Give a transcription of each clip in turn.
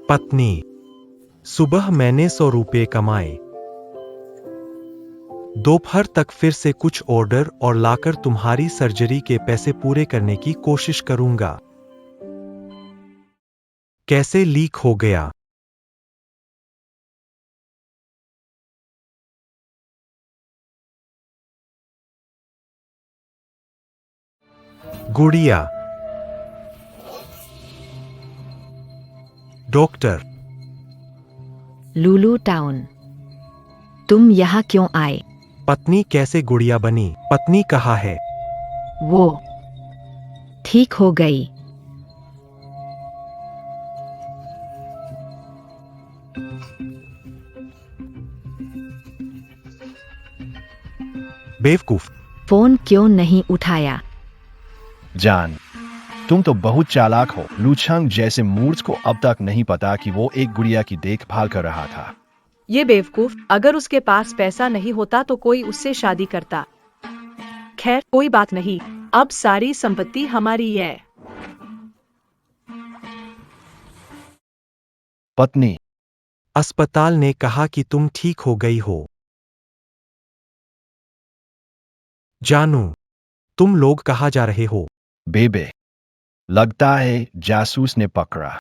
पत्नी, सुबह मैंने 100 रुपये कमाए। दोपहर तक फिर से कुछ ऑर्डर और लाकर तुम्हारी सर्जरी के पैसे पूरे करने की कोशिश करूंगा। कैसे लीक हो गया? गुड़िया। डॉक्टर। लुलू टाउन। तुम यहाँ क्यों आए? पत्नी कैसे गुड़िया बनी? पत्नी कहाँ है? वो ठीक हो गई। बेवकूफ। फोन क्यों नहीं उठाया? जान, तुम तो बहुत चालाक हो। लूचांग जैसे मूर्ख को अब तक नहीं पता कि वो एक गुड़िया की देखभाल कर रहा था। ये बेवकूफ, अगर उसके पास पैसा नहीं होता तो कोई उससे शादी करता। खैर कोई बात नहीं, अब सारी संपत्ति हमारी है। पत्नी। अस्पताल ने कहा कि तुम ठीक हो गई हो। जानू, तुम लोग कहाँ जा रहे हो? बेबे, लगता है जासूस ने पकड़ा।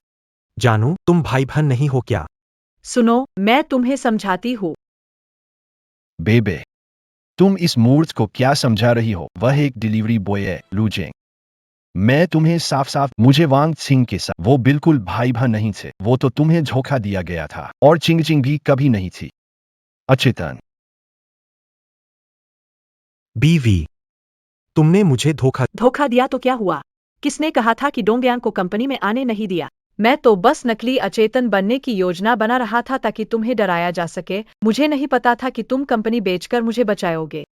जानू, तुम भाई बहन नहीं हो क्या? सुनो, मैं तुम्हें समझाती हूँ। बेबे, तुम इस मूर्ख को क्या समझा रही हो? वह एक डिलीवरी बॉय है लूचेंग। मैं तुम्हें साफ साफ, मुझे वांग चिंग के साथ वो बिल्कुल भाई बहन नहीं थे। वो तो तुम्हें धोखा दिया गया था और चिंग चिंग भी कभी नहीं थी। अचेतन। बीवी, तुमने मुझे धोखा दिया तो क्या हुआ? किसने कहा था कि डोंगयांग को कंपनी में आने नहीं दिया? मैं तो बस नकली अचेतन बनने की योजना बना रहा था ताकि तुम्हें डराया जा सके। मुझे नहीं पता था कि तुम कंपनी बेचकर मुझे बचाओगे।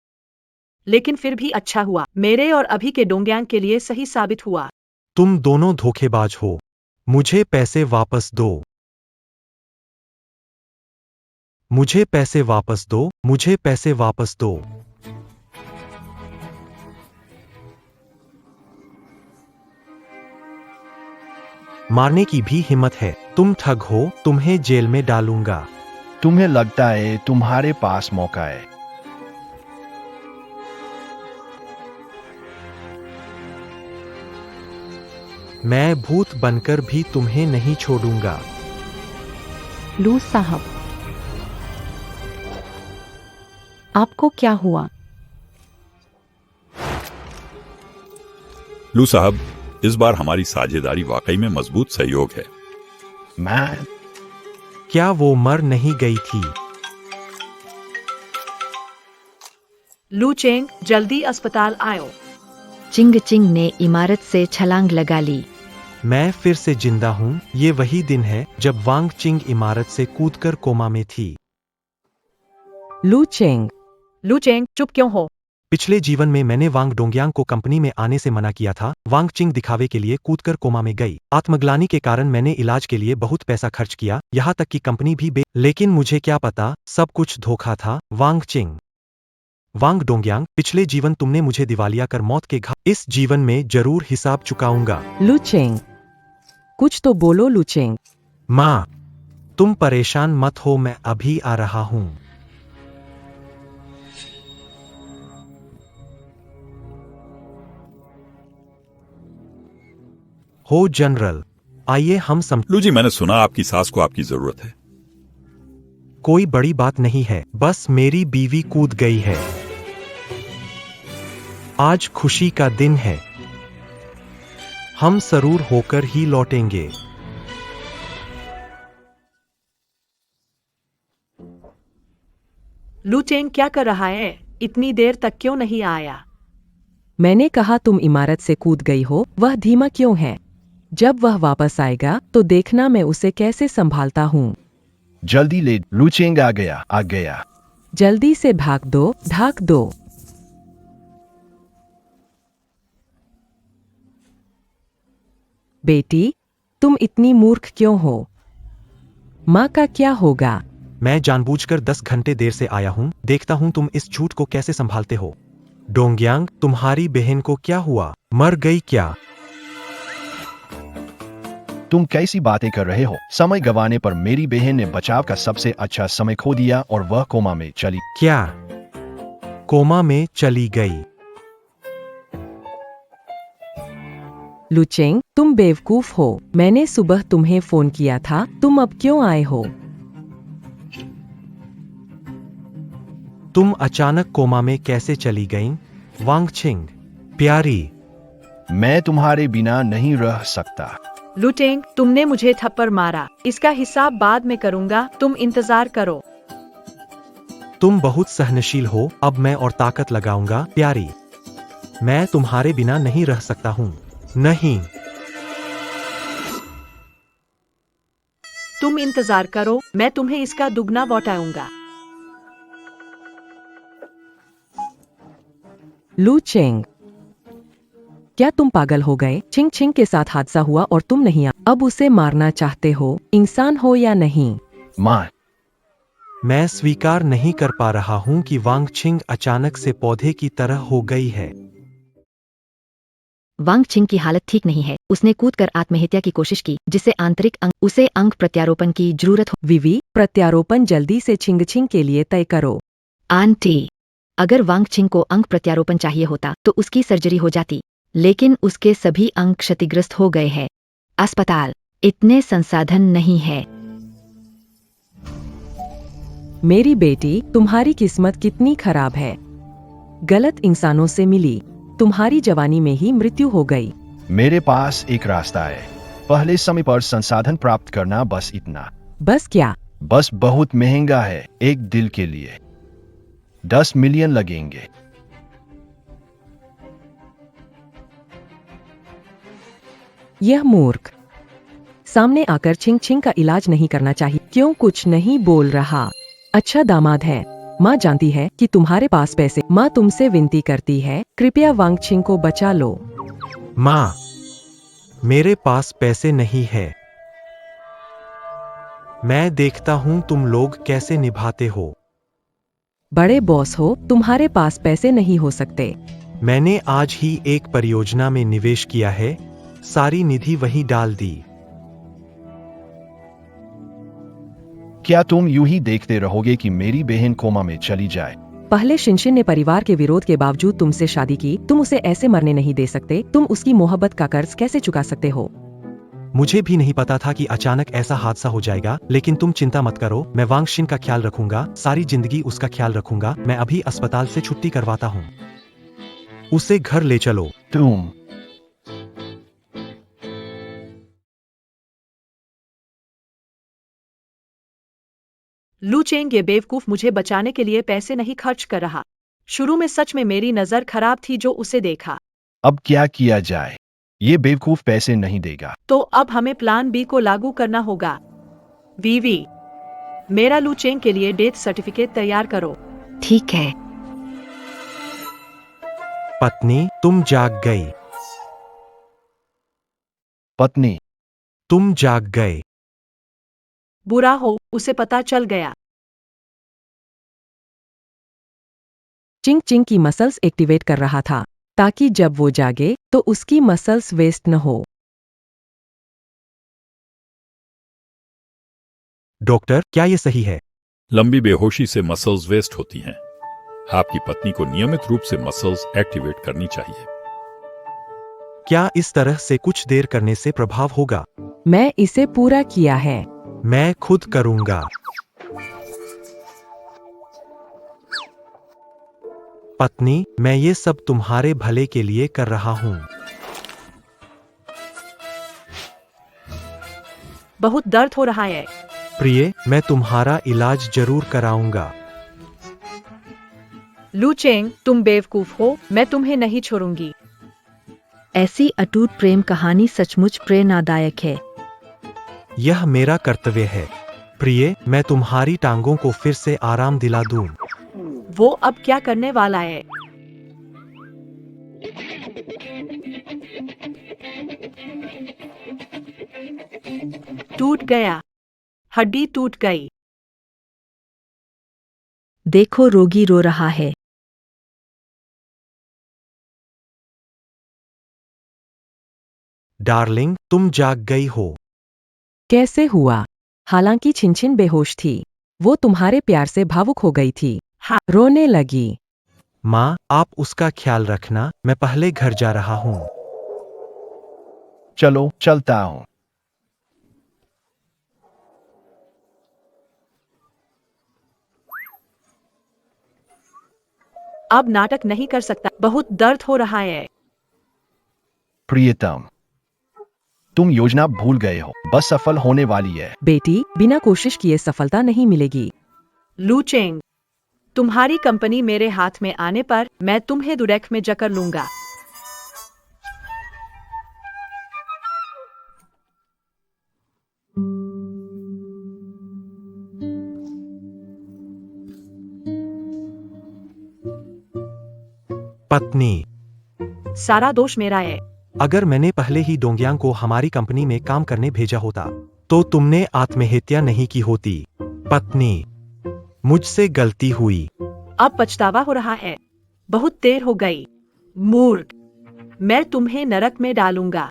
लेकिन फिर भी अच्छा हुआ, मेरे और अभी के डोंगयांग के लिए सही साबित हुआ। तुम दोनों धोखेबाज हो। मुझे पैसे वापस दो। मुझे पैसे वापस दो। मुझे पैसे वापस दो। मारने की भी हिम्मत है? तुम ठग हो, तुम्हें जेल में डालूंगा। तुम्हें लगता है तुम्हारे पास मौका है? मैं भूत बनकर भी तुम्हें नहीं छोड़ूंगा। लू साहब, आपको क्या हुआ? लू साहब, इस बार हमारी साझेदारी वाकई में मजबूत सहयोग है। मैं क्या वो मर नहीं गई थी? लू चेंग, जल्दी अस्पताल आओ। चिंग चिंग ने इमारत से छलांग लगा ली। मैं फिर से जिंदा हूँ। ये वही दिन है जब वांग चिंग इमारत से कूदकर कोमा में थी। लू चेंग, लू चेंग, चुप क्यों हो? पिछले जीवन में मैंने वांग डोंगयांग को कंपनी में आने से मना किया था। वांग चिंग दिखावे के लिए कूदकर कोमा में गई। आत्मग्लानि के कारण मैंने इलाज के लिए बहुत पैसा खर्च किया, यहाँ तक कि कंपनी भी लेकिन मुझे क्या पता, सब कुछ धोखा था। वांग चिंग। वांग डोंगयांग, पिछले जीवन तुमने मुझे दिवालिया कर मौत के घाट, इस जीवन में जरूर हिसाब चुकाऊंगा। लू चेंग, कुछ तो बोलो लू चेंग। माँ, तुम परेशान मत हो, मैं अभी आ रहा हूँ। हो जनरल, आइए हम लू जी, मैंने सुना आपकी सास को आपकी जरूरत है। कोई बड़ी बात नहीं है, बस मेरी बीवी कूद गई है। आज खुशी का दिन है। हम सरूर होकर ही लौटेंगे। लू चेंग क्या कर रहा है? इतनी देर तक क्यों नहीं आया? मैंने कहा तुम इमारत से कूद गई हो, वह धीमा क्यों है? जब वह वापस आएगा तो देखना मैं उसे कैसे संभालता हूँ। जल्दी ले, लूचेंग आ गया, आ गया। जल्दी से भाग दो, ढाक दो। बेटी, तुम इतनी मूर्ख क्यों हो? माँ का क्या होगा? मैं जानबूझकर 10 घंटे देर से आया हूँ। देखता हूँ तुम इस झूठ को कैसे संभालते हो। डोंगयांग, तुम्हारी बहन को क्या हुआ? मर गई क्या? तुम कैसी बातें कर रहे हो? समय गंवाने पर मेरी बहन ने बचाव का सबसे अच्छा समय खो दिया और वह कोमा में चली। क्या कोमा में चली गई? लुचेंग, तुम बेवकूफ हो। मैंने सुबह तुम्हें फोन किया था, तुम अब क्यों आए हो? तुम अचानक कोमा में कैसे चली गईं? वांगचिंग, प्यारी, मैं तुम्हारे बिना नहीं रह सकता। लुटेंग, तुमने मुझे थप्पड़ मारा, इसका हिसाब बाद में करूंगा, तुम इंतजार करो। तुम बहुत सहनशील हो, अब मैं और ताकत लगाऊंगा। प्यारी, मैं तुम्हारे बिना नहीं रह सकता हूँ। नहीं, तुम इंतजार करो, मैं तुम्हें इसका दुगना लौटाऊंगा। लुचेंग, क्या तुम पागल हो गए? चिंग चिंग के साथ हादसा हुआ और तुम नहीं अब उसे मारना चाहते हो, इंसान हो या नहीं? माँ, मैं स्वीकार नहीं कर पा रहा हूँ कि वांगचिंग अचानक से पौधे की तरह हो गई है। वांगचिंग की हालत ठीक नहीं है। उसने कूदकर आत्महत्या की कोशिश की, जिससे उसे अंग प्रत्यारोपण की जरूरत हो। विवी, प्रत्यारोपण जल्दी से छिंग छिंग के लिए तय करो। आंटी, अगर वांगचिंग को अंग प्रत्यारोपण चाहिए होता तो उसकी सर्जरी हो जाती, लेकिन उसके सभी अंग क्षतिग्रस्त हो गए हैं। अस्पताल इतने संसाधन नहीं है। मेरी बेटी, तुम्हारी किस्मत कितनी खराब है। गलत इंसानों से मिली, तुम्हारी जवानी में ही मृत्यु हो गई। मेरे पास एक रास्ता है। पहले समय पर संसाधन प्राप्त करना, बस इतना। बस क्या? बस बहुत महंगा है। एक दिल के लिए 10 मिलियन लगेंगे। यह मूर्ख सामने आकर छिंग छिंग का इलाज नहीं करना चाहिए। क्यों कुछ नहीं बोल रहा? अच्छा दामाद है। माँ जानती है कि तुम्हारे पास पैसे। माँ तुमसे विनती करती है, कृपया वांगचिंग को बचा लो। माँ, मेरे पास पैसे नहीं है। मैं देखता हूँ तुम लोग कैसे निभाते हो। बड़े बॉस हो, तुम्हारे पास पैसे नहीं हो सकते। मैंने आज ही एक परियोजना में निवेश किया है, सारी निधि वहीं डाल दी। क्या तुम यूं ही देखते रहोगे कि मेरी बहन कोमा में चली जाए? पहले शिनशिन ने परिवार के विरोध के बावजूद तुमसे शादी की। तुम उसे ऐसे मरने नहीं दे सकते। तुम उसकी मोहब्बत का कर्ज कैसे चुका सकते हो? मुझे भी नहीं पता था कि अचानक ऐसा हादसा हो जाएगा, लेकिन तुम चिंता मत करो, मैं वांगशिन का ख्याल रखूंगा, सारी जिंदगी उसका ख्याल रखूंगा। मैं अभी अस्पताल से छुट्टी करवाता हूँ। उसे घर ले चलो। तुम लुचेंग, ये बेवकूफ मुझे बचाने के लिए पैसे नहीं खर्च कर रहा। शुरू में सच में मेरी नजर खराब थी जो उसे देखा। अब क्या किया जाए? ये बेवकूफ पैसे नहीं देगा। तो अब हमें प्लान बी को लागू करना होगा। वीवी, मेरा लुचेंग के लिए डेथ सर्टिफिकेट तैयार करो। ठीक है। पत्नी, तुम जाग गई। पत्नी, तुम जाग गए। बुरा हो, उसे पता चल गया। चिंग चिंग की मसल्स एक्टिवेट कर रहा था, ताकि जब वो जागे तो उसकी मसल्स वेस्ट न हो। डॉक्टर, क्या ये सही है? लंबी बेहोशी से मसल्स वेस्ट होती हैं। आपकी पत्नी को नियमित रूप से मसल्स एक्टिवेट करनी चाहिए। क्या इस तरह से कुछ देर करने से प्रभाव होगा? मैं इसे पूरा किया है। मैं खुद करूंगा। पत्नी, मैं ये सब तुम्हारे भले के लिए कर रहा हूँ। बहुत दर्द हो रहा है। प्रिय, मैं तुम्हारा इलाज जरूर कराऊंगा। लुचेंग, तुम बेवकूफ हो, मैं तुम्हें नहीं छोड़ूंगी। ऐसी अटूट प्रेम कहानी सचमुच प्रेरणादायक है। यह मेरा कर्तव्य है। प्रिय, मैं तुम्हारी टांगों को फिर से आराम दिला दूं। वो अब क्या करने वाला है? टूट गया। हड्डी टूट गई। देखो, रोगी रो रहा है। डार्लिंग, तुम जाग गई हो। कैसे हुआ? हालांकि छिनछिन बेहोश थी, वो तुम्हारे प्यार से भावुक हो गई थी, हाँ। रोने लगी। माँ, आप उसका ख्याल रखना, मैं पहले घर जा रहा हूँ। चलो चलता हूँ। अब नाटक नहीं कर सकता, बहुत दर्द हो रहा है। प्रियतम, तुम योजना भूल गए हो, बस सफल होने वाली है। बेटी, बिना कोशिश किए सफलता नहीं मिलेगी। लू चेंग, तुम्हारी कंपनी मेरे हाथ में आने पर मैं तुम्हें दुरेख में जकड़ लूंगा। पत्नी, सारा दोष मेरा है। अगर मैंने पहले ही डोंगयांग को हमारी कंपनी में काम करने भेजा होता, तो तुमने आत्महत्या नहीं की होती। पत्नी, मुझसे गलती हुई। अब पछतावा हो रहा है, बहुत देर हो गई। मूर्ख, मैं तुम्हें नरक में डालूंगा।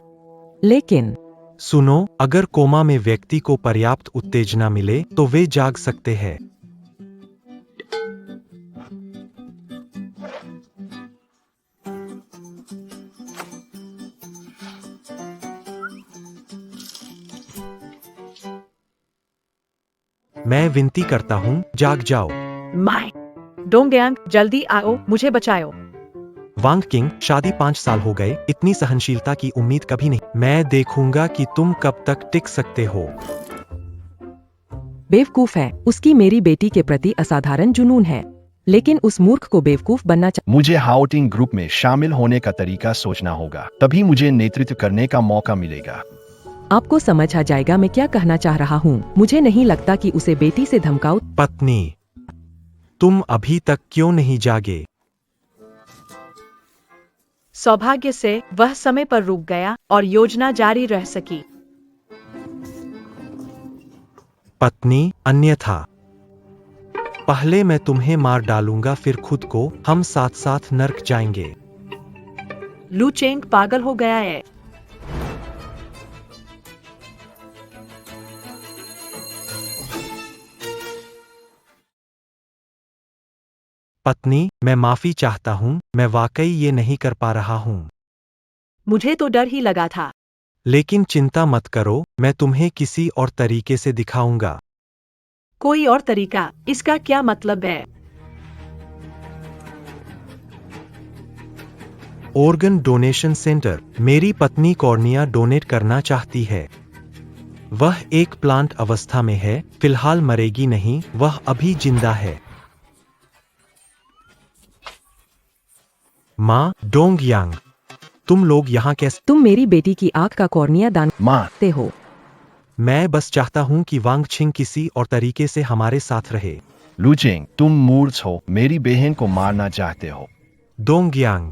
लेकिन सुनो, अगर कोमा में व्यक्ति को पर्याप्त उत्तेजना मिले तो वे जाग सकते हैं। मैं विनती करता हूँ, जाग जाओ। माय डोंगयांग, जल्दी आओ, मुझे बचाओ। वांग किंग, शादी 5 साल हो गए, इतनी सहनशीलता की उम्मीद कभी नहीं। मैं देखूंगा कि तुम कब तक टिक सकते हो। बेवकूफ है, उसकी मेरी बेटी के प्रति असाधारण जुनून है, लेकिन उस मूर्ख को बेवकूफ बनना मुझे हाउटिंग ग्रुप में शामिल होने का तरीका सोचना होगा, तभी मुझे नेतृत्व करने का मौका मिलेगा। आपको समझ आ जाएगा मैं क्या कहना चाह रहा हूँ। मुझे नहीं लगता कि उसे बेटी से धमकाओ। पत्नी, तुम अभी तक क्यों नहीं जागे? सौभाग्य से वह समय पर रुक गया और योजना जारी रह सकी। पत्नी, अन्यथा पहले मैं तुम्हें मार डालूंगा, फिर खुद को। हम साथ साथ नर्क जाएंगे। लू चेंग पागल हो गया है। पत्नी, मैं माफी चाहता हूँ, मैं वाकई ये नहीं कर पा रहा हूँ। मुझे तो डर ही लगा था। लेकिन चिंता मत करो, मैं तुम्हें किसी और तरीके से दिखाऊंगा। कोई और तरीका? इसका क्या मतलब है? Organ donation centre. मेरी पत्नी कॉर्निया डोनेट करना चाहती है। वह एक प्लांट अवस्था में है, फिलहाल मरेगी नहीं, वह अभी जिंदा है। माँ डोंगयांग, तुम लोग यहाँ कैसे? तुम मेरी बेटी की आंख का कॉर्निया दान माँ, करते हो। मैं बस चाहता हूँ कि वांग छिंग किसी और तरीके से हमारे साथ रहे। लुचेंग, तुम मूर्ख हो, मेरी बहन को मारना चाहते हो। डोंगयांग,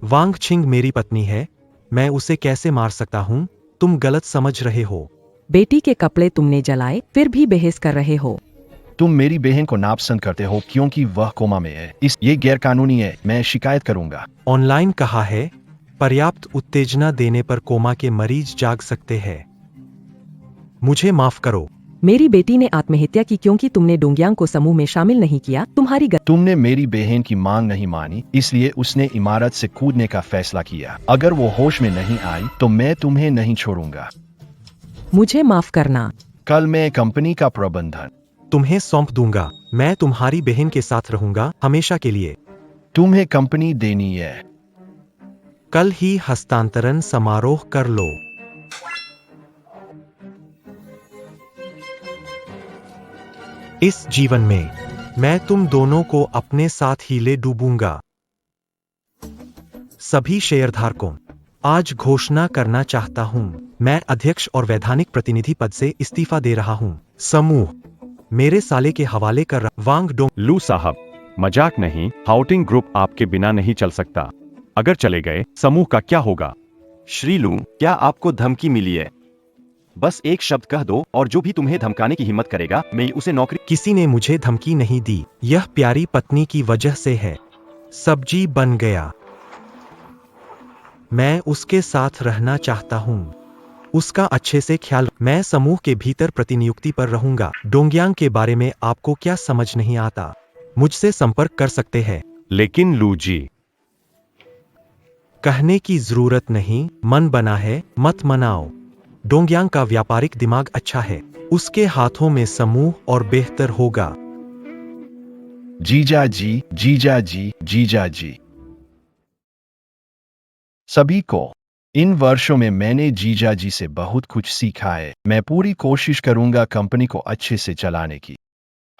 वांग छिंग मेरी पत्नी है, मैं उसे कैसे मार सकता हूँ? तुम गलत समझ रहे हो। बेटी के कपड़े तुमने जलाए, फिर भी बहस कर रहे हो। तुम मेरी बहन को नापसंद करते हो क्योंकि वह कोमा में है। ये गैर कानूनी है, मैं शिकायत करूंगा। ऑनलाइन कहा है, पर्याप्त उत्तेजना देने पर कोमा के मरीज जाग सकते हैं। मुझे माफ करो। मेरी बेटी ने आत्महत्या की क्योंकि तुमने डोंगयांग को समूह में शामिल नहीं किया। तुम्हारी तुमने मेरी बहन की मांग नहीं मानी, इसलिए उसने इमारत से कूदने का फैसला किया। अगर वो होश में नहीं आई तो मैं तुम्हें नहीं छोड़ूंगा। मुझे माफ करना। कल मैं कंपनी का प्रबंधन तुम्हें सौंप दूंगा। मैं तुम्हारी बहन के साथ रहूंगा, हमेशा के लिए। तुम्हें कंपनी देनी है। कल ही हस्तांतरण समारोह कर लो। इस जीवन में मैं तुम दोनों को अपने साथ ही ले डूबूंगा। सभी शेयरधारकों, आज घोषणा करना चाहता हूं, मैं अध्यक्ष और वैधानिक प्रतिनिधि पद से इस्तीफा दे रहा हूं। समूह मेरे साले के हवाले कर रहा। वांग डोंग, लू साहब, मजाक नहीं, हाउटिंग ग्रुप आपके बिना नहीं चल सकता। अगर चले गए, समूह का क्या होगा? श्री लू, क्या आपको धमकी मिली है? बस एक शब्द कह दो और जो भी तुम्हें धमकाने की हिम्मत करेगा, मैं उसे नौकरी। किसी ने मुझे धमकी नहीं दी, यह प्यारी पत्नी की वजह से है। सब्जी बन गया। मैं उसके साथ रहना चाहता हूं। उसका अच्छे से ख्याल। मैं समूह के भीतर प्रतिनियुक्ति पर रहूंगा। डोंगयांग के बारे में आपको क्या समझ नहीं आता? मुझसे संपर्क कर सकते हैं। लेकिन लूजी, कहने की जरूरत नहीं, मन बना है, मत मनाओ। डोंगयांग का व्यापारिक दिमाग अच्छा है। उसके हाथों में समूह और बेहतर होगा। जीजा जी, जीजा जी, जीजा जी। सभी को इन वर्षों में मैंने जीजा जी से बहुत कुछ सीखा है। मैं पूरी कोशिश करूंगा कंपनी को अच्छे से चलाने की।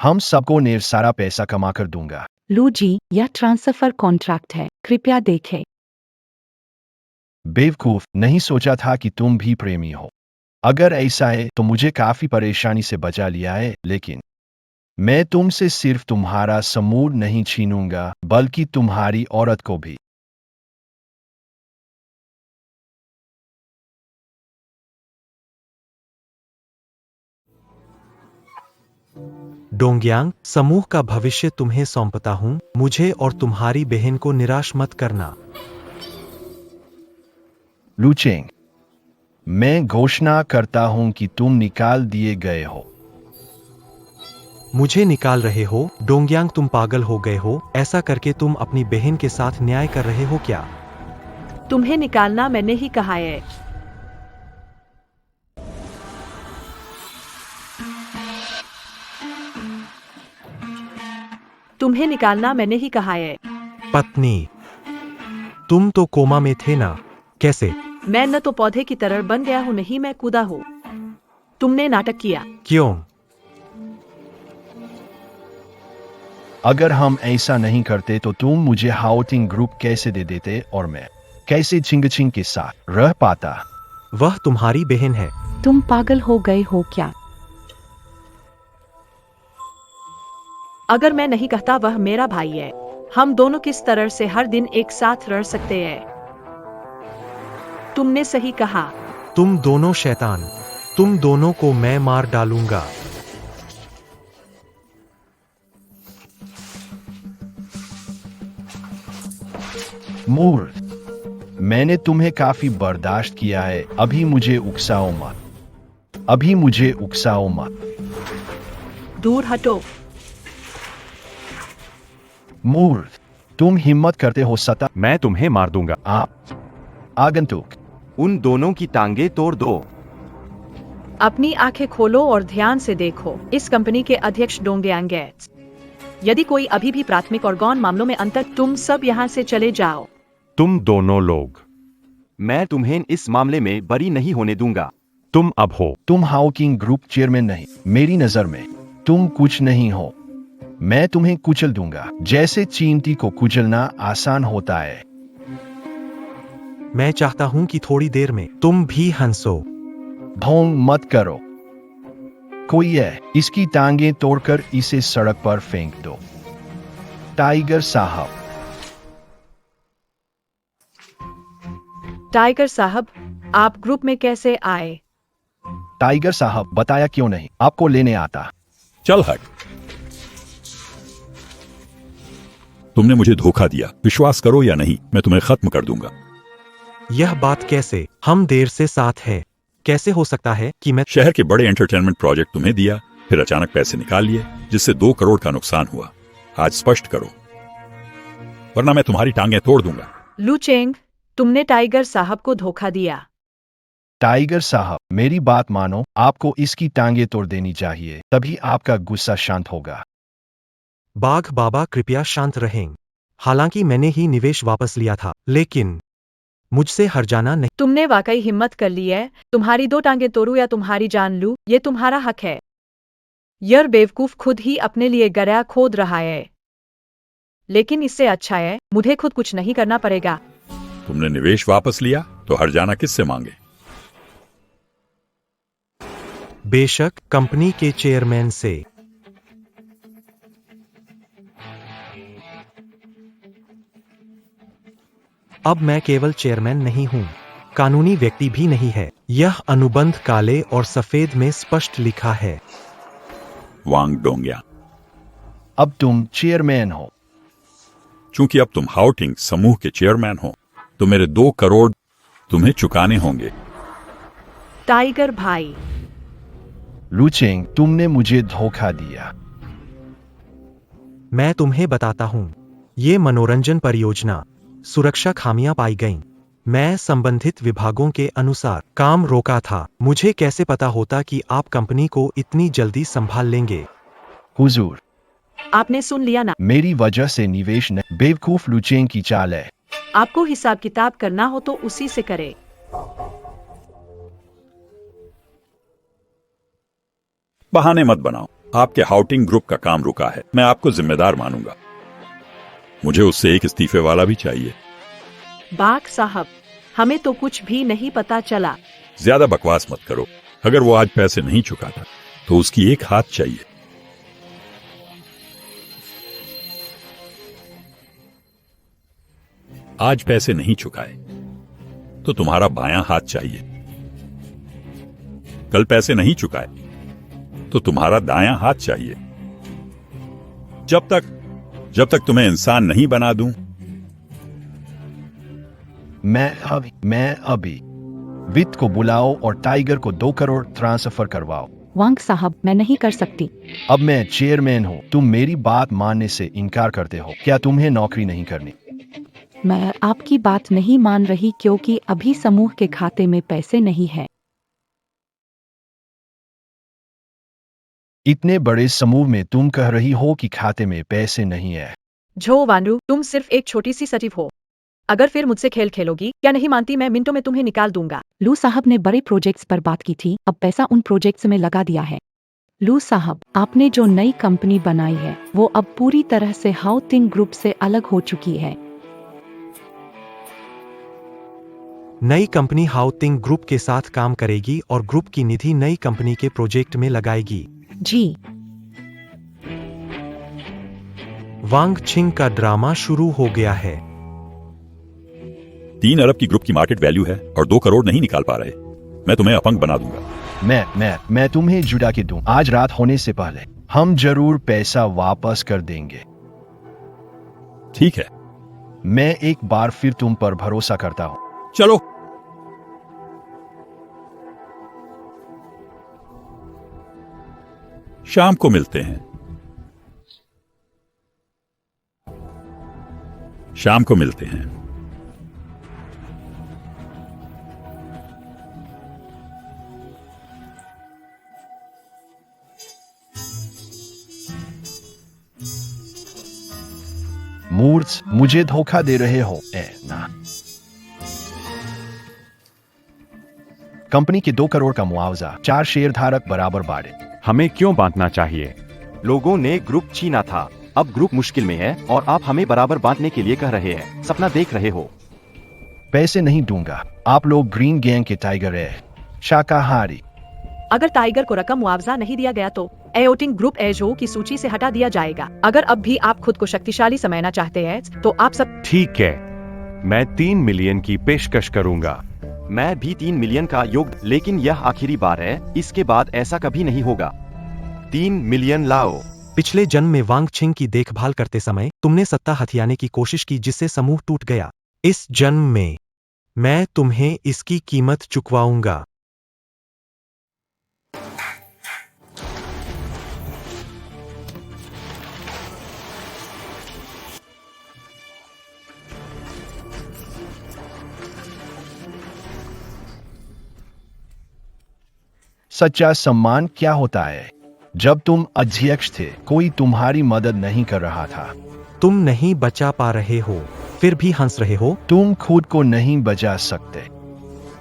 हम सबको ढेर सारा पैसा कमा कर दूंगा। लूजी, यह ट्रांसफर कॉन्ट्रैक्ट है, कृपया देखें। बेवकूफ, नहीं सोचा था कि तुम भी प्रेमी हो। अगर ऐसा है तो मुझे काफी परेशानी से बचा लिया है, लेकिन मैं तुमसे सिर्फ तुम्हारा समूह नहीं छीनूंगा, बल्कि तुम्हारी औरत को भी। डोंगयांग, समूह का भविष्य तुम्हें सौंपता हूं। मुझे और तुम्हारी बहन को निराश मत करना। लूचेंग, मैं घोषणा करता हूं कि तुम निकाल दिए गए हो। मुझे निकाल रहे हो? डोंगयांग, तुम पागल हो गए हो? ऐसा करके तुम अपनी बहन के साथ न्याय कर रहे हो क्या? तुम्हें निकालना मैंने ही कहा है। तुम्हें निकालना मैंने ही कहा है। पत्नी, तुम तो कोमा में थे ना? कैसे? मैं न तो पौधे की तरह बन गया हूँ, नहीं मैं कूदा हूँ। तुमने नाटक किया। क्यों? अगर हम ऐसा नहीं करते तो तुम मुझे हाउटिंग ग्रुप कैसे दे देते और मैं कैसे चिंगचिंग के साथ रह पाता? वह तुम्हारी बहन है। तुम पागल हो गए हो क्या? अगर मैं नहीं कहता, वह मेरा भाई है। हम दोनों किस तरह से हर दिन एक साथ रह सकते हैं? तुमने सही कहा। तुम दोनों शैतान। तुम दोनों को मैं मार डालूंगा। मूर्ख, मैंने तुम्हें काफी बर्दाश्त किया है। अभी मुझे उकसाओ मत। अभी मुझे उकसाओ मत। दूर हटो। मूर्ख, तुम हिम्मत करते हो सता? मैं तुम्हें मार दूंगा। आप आगंतुक, उन दोनों की टांगे तोड़ दो। अपनी आंखें खोलो और ध्यान से देखो। इस कंपनी के अध्यक्ष डोंगयांग गेट्स। यदि कोई अभी भी प्राथमिक और गौण मामलों में अंतर, तुम सब यहाँ से चले जाओ। तुम दोनों लोग, मैं तुम्हें इस मामले में बरी नहीं होने दूंगा। तुम अब हो। तुम हाउकिंग ग्रुप चेयरमैन नहीं। मेरी नजर में तुम कुछ नहीं हो। मैं तुम्हें कुचल दूंगा, जैसे चींटी को कुचलना आसान होता है। मैं चाहता हूं कि थोड़ी देर में तुम भी हंसो। ढोंग मत करो। कोई है, इसकी टांगें तोड़कर इसे सड़क पर फेंक दो। टाइगर साहब। टाइगर साहब, आप ग्रुप में कैसे आए? टाइगर साहब, बताया क्यों नहीं? आपको लेने आता। चल हट। तुमने मुझे धोखा दिया। विश्वास करो या नहीं, मैं तुम्हें खत्म कर दूंगा। यह बात कैसे? हम देर से साथ हैं। कैसे हो सकता है कि मैं शहर के बड़े एंटरटेनमेंट प्रोजेक्ट तुम्हें दिया, फिर अचानक पैसे निकाल लिए, जिससे 2 करोड़ का नुकसान हुआ। आज स्पष्ट करो, वरना मैं तुम्हारी टांगें तोड़ दूंगा। लूचेंग, तुमने टाइगर साहब को धोखा दिया। टाइगर साहब, मेरी बात मानो। आपको इसकी टांगें तोड़ देनी चाहिए, तभी आपका गुस्सा शांत होगा। बाघ बाबा, कृपया शांत रहें। हालांकि मैंने ही निवेश वापस लिया था, लेकिन मुझसे हर जाना नहीं। तुमने वाकई हिम्मत कर ली है। तुम्हारी 2 टांगें तोड़ूं या तुम्हारी जान लूं, ये तुम्हारा हक है। यह बेवकूफ खुद ही अपने लिए गड्ढा खोद रहा है। लेकिन इससे अच्छा है, मुझे खुद कुछ नहीं करना पड़ेगा। तुमने निवेश वापस लिया तो हर जाना किससे मांगे? बेशक, कंपनी के चेयरमैन से। अब मैं केवल चेयरमैन नहीं हूं, कानूनी व्यक्ति भी नहीं है। यह अनुबंध काले और सफेद में स्पष्ट लिखा है। वांग डोंगयांग, अब तुम चेयरमैन हो। चूंकि अब तुम हाउटिंग समूह के चेयरमैन हो, तो मेरे 2 करोड़ तुम्हें चुकाने होंगे। टाइगर भाई, लुचेंग, तुमने मुझे धोखा दिया। मैं तुम्हें बताता हूँ। ये मनोरंजन परियोजना सुरक्षा खामियां पाई गईं। मैं संबंधित विभागों के अनुसार काम रोका था। मुझे कैसे पता होता कि आप कंपनी को इतनी जल्दी संभाल लेंगे? हुजूर, आपने सुन लिया ना। मेरी वजह से निवेश न बेवकूफ लुचेंग की चाल है। आपको हिसाब किताब करना हो तो उसी से करे। बहाने मत बनाओ। आपके हाउटिंग ग्रुप का काम रुका है, मैं आपको जिम्मेदार मानूंगा। मुझे उससे एक इस्तीफे वाला भी चाहिए। बाक साहब, हमें तो कुछ भी नहीं पता चला। ज्यादा बकवास मत करो। अगर वो आज पैसे नहीं चुकाता तो उसकी एक हाथ चाहिए। आज पैसे नहीं चुकाए तो तुम्हारा बायां हाथ चाहिए। कल पैसे नहीं चुकाए तो तुम्हारा दायां हाथ चाहिए। जब तक तुम्हें इंसान नहीं बना दूं। मैं अभी वित्त को बुलाओ और टाइगर को 2 करोड़ ट्रांसफर करवाओ। वांग साहब, मैं नहीं कर सकती। अब मैं चेयरमैन हूँ। तुम मेरी बात मानने से इनकार करते हो। क्या तुम्हें नौकरी नहीं करनी? मैं आपकी बात नहीं मान रही क्योंकि अभी समूह के खाते में पैसे नहीं है। इतने बड़े समूह में तुम कह रही हो कि खाते में पैसे नहीं है। झो वांडू, तुम सिर्फ एक छोटी सी सचिव हो। अगर फिर मुझसे खेल खेलोगी, क्या नहीं मानती, मैं मिनटों में तुम्हें निकाल दूंगा। लू साहब ने बड़े प्रोजेक्ट्स पर बात की थी, अब पैसा उन प्रोजेक्ट्स में लगा दिया है। लू साहब, आपने जो नई कंपनी बनाई है वो अब पूरी तरह से हाउटिंग ग्रुप से अलग हो चुकी है। नई कंपनी हाउटिंग ग्रुप के साथ काम करेगी और ग्रुप की निधि नई कंपनी के प्रोजेक्ट में लगाएगी। जी। वांग छिंग का ड्रामा शुरू हो गया है। 3 अरब की ग्रुप की मार्केट वैल्यू है और 2 करोड़ नहीं निकाल पा रहे। मैं तुम्हें अपंग बना दूंगा। मैं तुम्हें जुड़ा के दूं। आज रात होने से पहले हम जरूर पैसा वापस कर देंगे। ठीक है। मैं एक बार फिर तुम पर भरोसा करता हूं। चलो। शाम को मिलते हैं। शाम को मिलते हैं। मूर्ख, मुझे धोखा दे रहे हो। ना, कंपनी के 2 करोड़ का मुआवजा 4 शेयरधारक बराबर बांटे। हमें क्यों बांटना चाहिए? लोगों ने ग्रुप छीना था, अब ग्रुप मुश्किल में है और आप हमें बराबर बांटने के लिए कह रहे हैं। सपना देख रहे हो? पैसे नहीं दूंगा। आप लोग ग्रीन गैंग के टाइगर है, शाकाहारी। अगर टाइगर को रकम मुआवजा नहीं दिया गया तो एओटिंग ग्रुप एजो की सूची से हटा दिया जाएगा। अगर अब भी आप खुद को शक्तिशाली समझना चाहते हैं तो आप सब। ठीक है, मैं 3 मिलियन की पेशकश करूंगा। मैं भी 3 मिलियन का योग, लेकिन यह आखिरी बार है, इसके बाद ऐसा कभी नहीं होगा। 3 मिलियन लाओ। पिछले जन्म में वांग छिंग की देखभाल करते समय तुमने सत्ता हथियाने की कोशिश की जिससे समूह टूट गया। इस जन्म में मैं तुम्हें इसकी कीमत चुकवाऊंगा। सच्चा सम्मान क्या होता है? जब तुम अध्यक्ष थे कोई तुम्हारी मदद नहीं कर रहा था। तुम नहीं बचा पा रहे हो, फिर भी हंस रहे हो। तुम खुद को नहीं बचा सकते।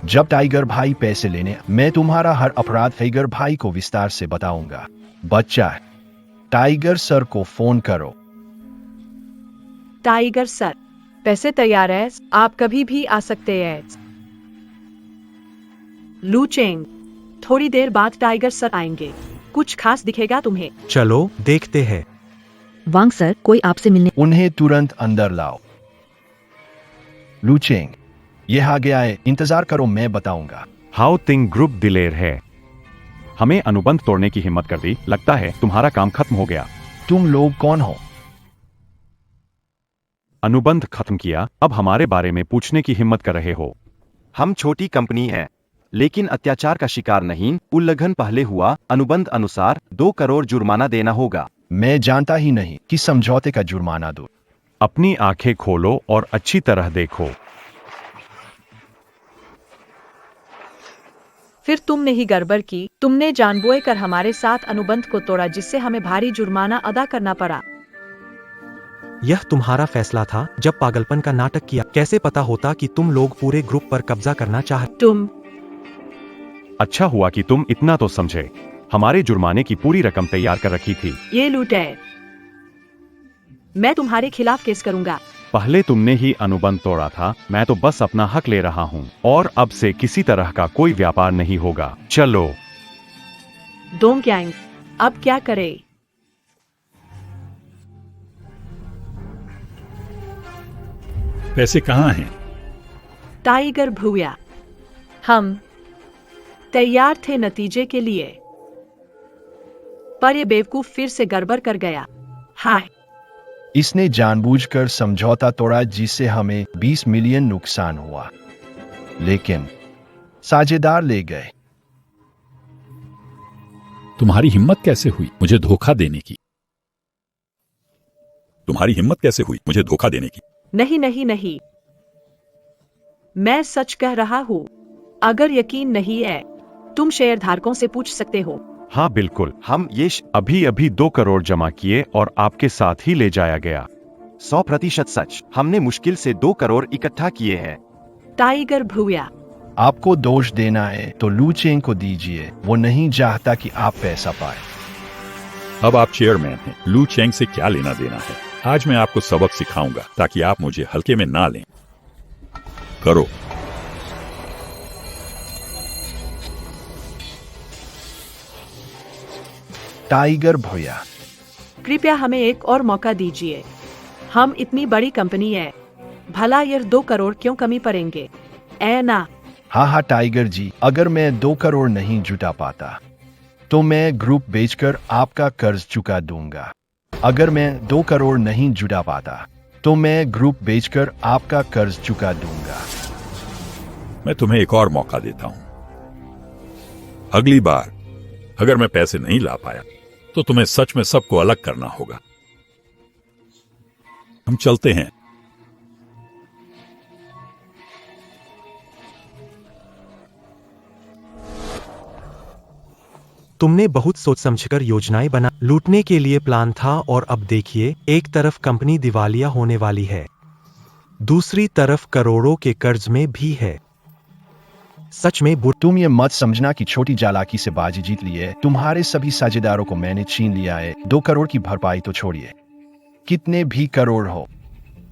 जब टाइगर भाई पैसे लेने, मैं तुम्हारा हर अपराध टाइगर भाई को विस्तार से बताऊंगा। बच्चा, टाइगर सर को फोन करो। टाइगर सर, पैसे तैयार है, आप कभी भी आ सकते हैं। लुचेंग, थोड़ी देर बाद टाइगर सर आएंगे। कुछ खास दिखेगा तुम्हें। चलो देखते हैं। वांग सर, कोई आपसे मिलने। उन्हें तुरंत अंदर लाओ। लुचेंग, यह आ गया है, इंतजार करो, मैं बताऊंगा। हाउटिंग ग्रुप दिलेर है। हमें अनुबंध तोड़ने की हिम्मत कर दी। लगता है तुम्हारा काम खत्म हो गया। तुम लोग कौन हो? अनुबंध खत्म किया, अब हमारे बारे में पूछने की हिम्मत कर रहे हो? हम छोटी कंपनी है, लेकिन अत्याचार का शिकार नहीं, उल्लंघन पहले हुआ, अनुबंध अनुसार 2 करोड़ जुर्माना देना होगा। मैं जानता ही नहीं कि समझौते का जुर्माना दो। अपनी आंखें खोलो और अच्छी तरह देखो। फिर तुमने ही गड़बड़ की, तुमने जानबूझकर हमारे साथ अनुबंध को तोड़ा जिससे हमें भारी जुर्माना अदा करना पड़ा। यह तुम्हारा फैसला था जब पागलपन का नाटक किया। कैसे पता होता कि तुम लोग पूरे ग्रुप पर कब्जा करना चाहते। तुम अच्छा हुआ कि तुम इतना तो समझे। हमारे जुर्माने की पूरी रकम तैयार कर रखी थी। ये लूट है। मैं तुम्हारे खिलाफ केस करूंगा। पहले तुमने ही अनुबंध तोड़ा था, मैं तो बस अपना हक ले रहा हूँ और अब से किसी तरह का कोई व्यापार नहीं होगा। चलो। डोंगयांग, अब क्या करे? पैसे कहाँ हैं? टाइगर भूया, हम तैयार थे नतीजे के लिए, पर ये बेवकूफ फिर से गड़बड़ कर गया। हाय, इसने जानबूझकर समझौता तोड़ा जिससे हमें 20 मिलियन नुकसान हुआ, लेकिन साझेदार ले गए। तुम्हारी हिम्मत कैसे हुई मुझे धोखा देने की? तुम्हारी हिम्मत कैसे हुई मुझे धोखा देने की? नहीं नहीं नहीं, मैं सच कह रहा हूँ। अगर यकीन नहीं है, तुम शेयरधारकों से पूछ सकते हो। हाँ बिल्कुल, हम ये अभी 2 करोड़ जमा किए और आपके साथ ही ले जाया गया। 100% सच। हमने मुश्किल से 2 करोड़ इकट्ठा किए हैं। टाइगर भूया, आपको दोष देना है तो लू चेंग को दीजिए, वो नहीं चाहता कि आप पैसा पाए। अब आप चेयरमैन हैं, लू चेंग से क्या लेना देना है? आज मैं आपको सबक सिखाऊंगा ताकि आप मुझे हल्के में ना लें। करो। टाइगर भैया, कृपया हमें एक और मौका दीजिए। हम इतनी बड़ी कंपनी है, भला ये 2 करोड़ क्यों कमी पड़ेंगे? ऐ ना। हाँ टाइगर जी, अगर मैं 2 करोड़ नहीं जुटा पाता तो मैं ग्रुप बेचकर आपका कर्ज चुका दूंगा। अगर मैं 2 करोड़ नहीं जुटा पाता तो मैं ग्रुप बेचकर आपका कर्ज चुका दूंगा। मैं तुम्हें एक और मौका देता हूं। अगली बार अगर मैं पैसे नहीं ला पाया तो तुम्हें सच में सबको अलग करना होगा। हम चलते हैं। तुमने बहुत सोच समझकर योजनाएं बना, लूटने के लिए प्लान था और अब देखिए, एक तरफ कंपनी दिवालिया होने वाली है, दूसरी तरफ करोड़ों के कर्ज में भी है। सच में तुम ये मत समझना कि छोटी चालाकी से बाजी जीत ली है। तुम्हारे सभी साझेदारों को मैंने छीन लिया है। 2 करोड़ की भरपाई तो छोड़िए, कितने भी करोड़ हो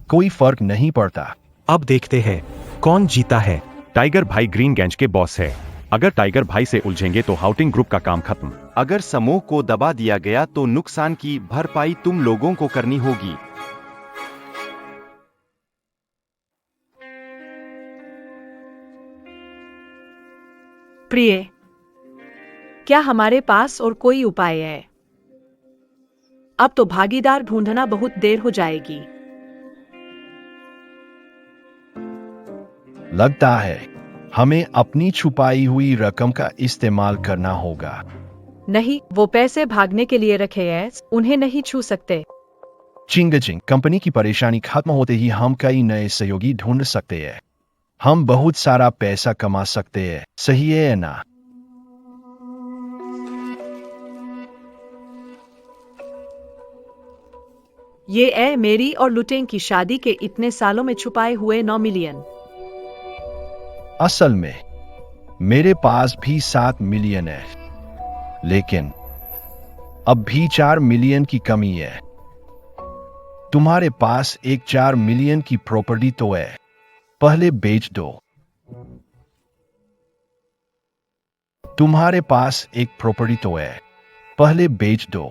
कोई फर्क नहीं पड़ता। अब देखते हैं कौन जीता है। टाइगर भाई ग्रीन गैंज के बॉस है। अगर टाइगर भाई से उलझेंगे तो हाउटिंग ग्रुप का काम खत्म। अगर समूह को दबा दिया गया तो नुकसान की भरपाई तुम लोगों को करनी होगी। प्रिय, क्या हमारे पास और कोई उपाय है? अब तो भागीदार ढूंढना बहुत देर हो जाएगी। लगता है हमें अपनी छुपाई हुई रकम का इस्तेमाल करना होगा। नहीं, वो पैसे भागने के लिए रखे हैं, उन्हें नहीं छू सकते। चिंगचिंग, कंपनी की परेशानी खत्म होते ही हम कई नए सहयोगी ढूंढ सकते हैं। हम बहुत सारा पैसा कमा सकते हैं, सही है ना? ये है मेरी और लुटेंग की शादी के इतने सालों में छुपाए हुए 9 मिलियन। असल में मेरे पास भी 7 मिलियन है, लेकिन अब भी 4 मिलियन की कमी है। तुम्हारे पास एक 4 मिलियन की प्रॉपर्टी तो है, पहले बेच दो। तुम्हारे पास एक प्रॉपर्टी तो है, पहले बेच दो।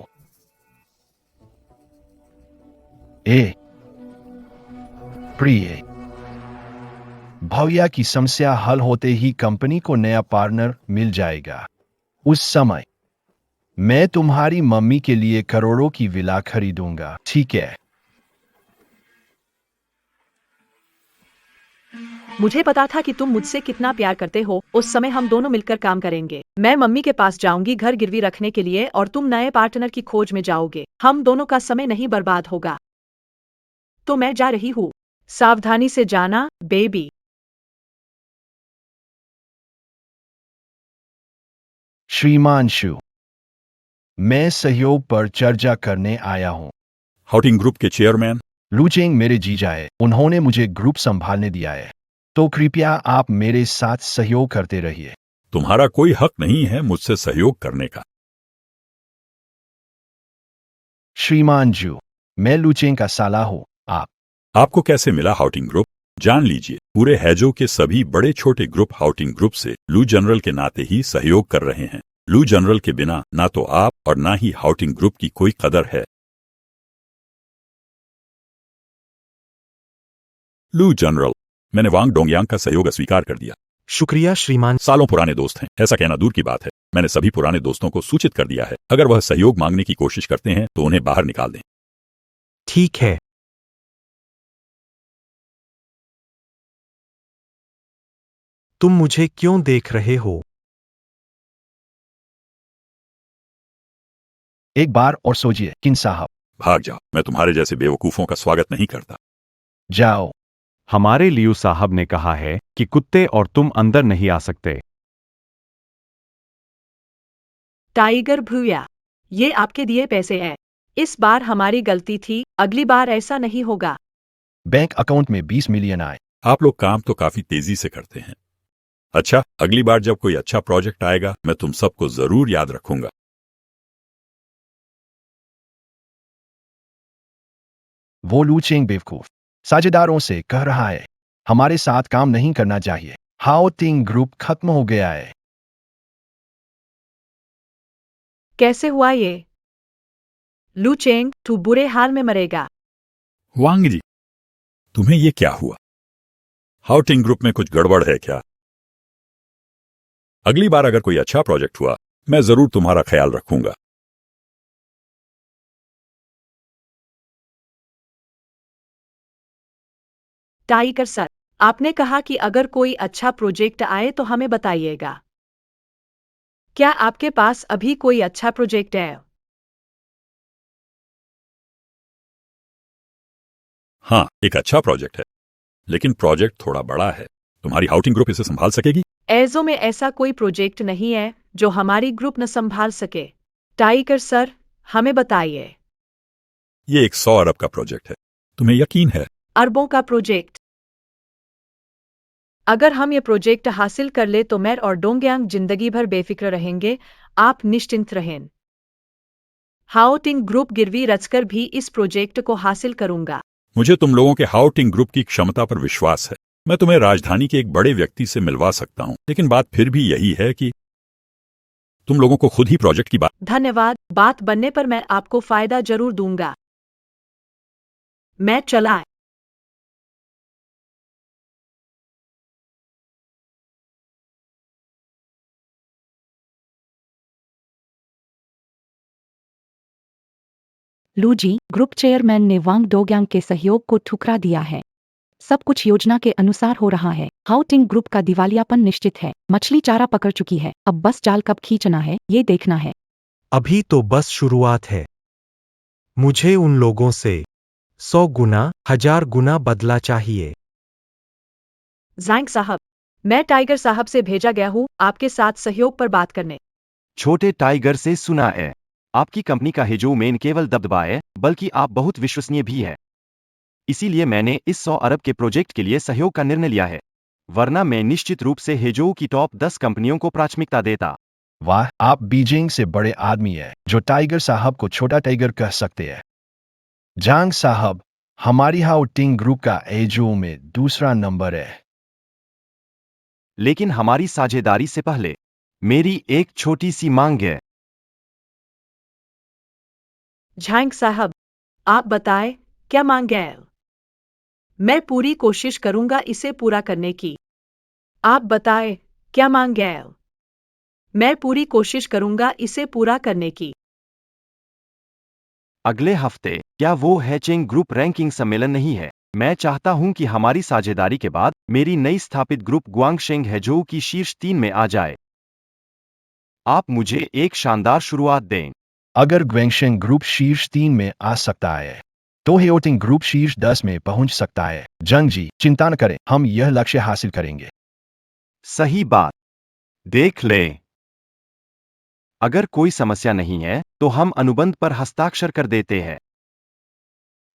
प्रिय, भैया की समस्या हल होते ही कंपनी को नया पार्टनर मिल जाएगा। उस समय मैं तुम्हारी मम्मी के लिए करोड़ों की विला खरीदूंगा, ठीक है? मुझे पता था कि तुम मुझसे कितना प्यार करते हो। उस समय हम दोनों मिलकर काम करेंगे। मैं मम्मी के पास जाऊंगी घर गिरवी रखने के लिए और तुम नए पार्टनर की खोज में जाओगे। हम दोनों का समय नहीं बर्बाद होगा। तो मैं जा रही हूँ। सावधानी से जाना, बेबी। श्रीमान शु, मैं सहयोग पर चर्चा करने आया हूँ। हाउटिंग ग्रुप के चेयरमैन, लुचेंग मेरे जीजा है, उन्होंने मुझे ग्रुप संभालने दिया है, तो कृपया आप मेरे साथ सहयोग करते रहिए। तुम्हारा कोई हक नहीं है मुझसे सहयोग करने का। श्रीमान जू, मैं लुचेंग का साला हूँ। आपको कैसे मिला हाउटिंग ग्रुप? जान लीजिए, पूरे हैजो के सभी बड़े छोटे ग्रुप हाउटिंग ग्रुप से लू जनरल के नाते ही सहयोग कर रहे हैं। लू जनरल के बिना ना तो आप और ना ही हाउटिंग ग्रुप की कोई कदर है। लू जनरल, मैंने वांग डोंगयांग का सहयोग अस्वीकार कर दिया। शुक्रिया श्रीमान। सालों पुराने दोस्त हैं, ऐसा कहना दूर की बात है। मैंने सभी पुराने दोस्तों को सूचित कर दिया है, अगर वह सहयोग मांगने की कोशिश करते हैं तो उन्हें बाहर निकाल दें। ठीक है। तुम मुझे क्यों देख रहे हो? एक बार और सोचिए, किन साहब। भाग जाओ, मैं तुम्हारे जैसे बेवकूफों का स्वागत नहीं करता। जाओ। हमारे लियू साहब ने कहा है कि कुत्ते और तुम अंदर नहीं आ सकते। टाइगर भूया, ये आपके दिए पैसे हैं। इस बार हमारी गलती थी, अगली बार ऐसा नहीं होगा। बैंक अकाउंट में 20 मिलियन आए। आप लोग काम तो काफी तेजी से करते हैं। अच्छा, अगली बार जब कोई अच्छा प्रोजेक्ट आएगा मैं तुम सबको जरूर याद रखूंगा। वो लुचेंग बेवकूफ साझेदारों से कह रहा है, हमारे साथ काम नहीं करना चाहिए। हाउटिंग ग्रुप खत्म हो गया है। कैसे हुआ ये? लू चेंग, तू बुरे हाल में मरेगा। वांग जी, तुम्हें ये क्या हुआ? हाउटिंग ग्रुप में कुछ गड़बड़ है क्या? अगली बार अगर कोई अच्छा प्रोजेक्ट हुआ मैं जरूर तुम्हारा ख्याल रखूंगा। टाइगर सर, आपने कहा कि अगर कोई अच्छा प्रोजेक्ट आए तो हमें बताइएगा। क्या आपके पास अभी कोई अच्छा प्रोजेक्ट है? हाँ, एक अच्छा प्रोजेक्ट है, लेकिन प्रोजेक्ट थोड़ा बड़ा है। तुम्हारी हाउटिंग ग्रुप इसे संभाल सकेगी? एजो में ऐसा कोई प्रोजेक्ट नहीं है जो हमारी ग्रुप न संभाल सके। टाइगर सर, हमें बताइए। ये एक 100 अरब का प्रोजेक्ट है, तुम्हें यकीन है? अरबों का प्रोजेक्ट। अगर हम ये प्रोजेक्ट हासिल कर ले तो मैं और डोंगयांग जिंदगी भर बेफिक्र रहेंगे। आप निश्चिंत रहें। हाउटिंग ग्रुप गिरवी रचकर भी इस प्रोजेक्ट को हासिल करूंगा। मुझे तुम लोगों के हाउटिंग ग्रुप की क्षमता पर विश्वास है। मैं तुम्हें राजधानी के एक बड़े व्यक्ति से मिलवा सकता हूं, लेकिन बात फिर भी यही है कि तुम लोगों को खुद ही प्रोजेक्ट की बात। धन्यवाद, बात बनने पर मैं आपको फायदा जरूर दूंगा। मैं चला। लूजी, ग्रुप चेयरमैन ने वांग डोग्यांग के सहयोग को ठुकरा दिया है। सब कुछ योजना के अनुसार हो रहा है। हाउटिंग ग्रुप का दिवालियापन निश्चित है। मछली चारा पकड़ चुकी है, अब बस जाल कब खींचना है ये देखना है। अभी तो बस शुरुआत है। मुझे उन लोगों से 100 गुना, 1000 गुना बदला चाहिए। ज़ैंग साहब, मैं टाइगर साहब से भेजा गया हूँ आपके साथ सहयोग पर बात करने। छोटे टाइगर से सुना है, आपकी कंपनी का हेजो में न केवल दबदबा है, बल्कि आप बहुत विश्वसनीय भी है। इसीलिए मैंने इस 100 अरब के प्रोजेक्ट के लिए सहयोग का निर्णय लिया है, वरना मैं निश्चित रूप से हेजो की टॉप 10 कंपनियों को प्राथमिकता देता। वाह, आप बीजिंग से बड़े आदमी है जो टाइगर साहब को छोटा टाइगर कह सकते हैं। जांग साहब, हमारी हाउटिंग ग्रुप का एजो में दूसरा नंबर है। लेकिन हमारी साझेदारी से पहले मेरी एक छोटी सी मांग है। झांग साहब, आप बताएं, क्या मांग है? मैं पूरी कोशिश करूंगा इसे पूरा करने की। आप बताएं, क्या मांग है? मैं पूरी कोशिश करूंगा इसे पूरा करने की। अगले हफ्ते क्या वो हैचिंग ग्रुप रैंकिंग सम्मेलन नहीं है? मैं चाहता हूं कि हमारी साझेदारी के बाद मेरी नई स्थापित ग्रुप गुआंगशेंग हेजोउ की शीर्ष 3 में आ जाए। आप मुझे एक शानदार शुरुआत दें। अगर ग्वेंगशेंग ग्रुप शीर्ष 3 में आ सकता है तो हेओटिंग ग्रुप शीर्ष 10 में पहुंच सकता है। जंग जी, चिंता न करें, हम यह लक्ष्य हासिल करेंगे। सही बात। देख लें। अगर कोई समस्या नहीं है तो हम अनुबंध पर हस्ताक्षर कर देते हैं।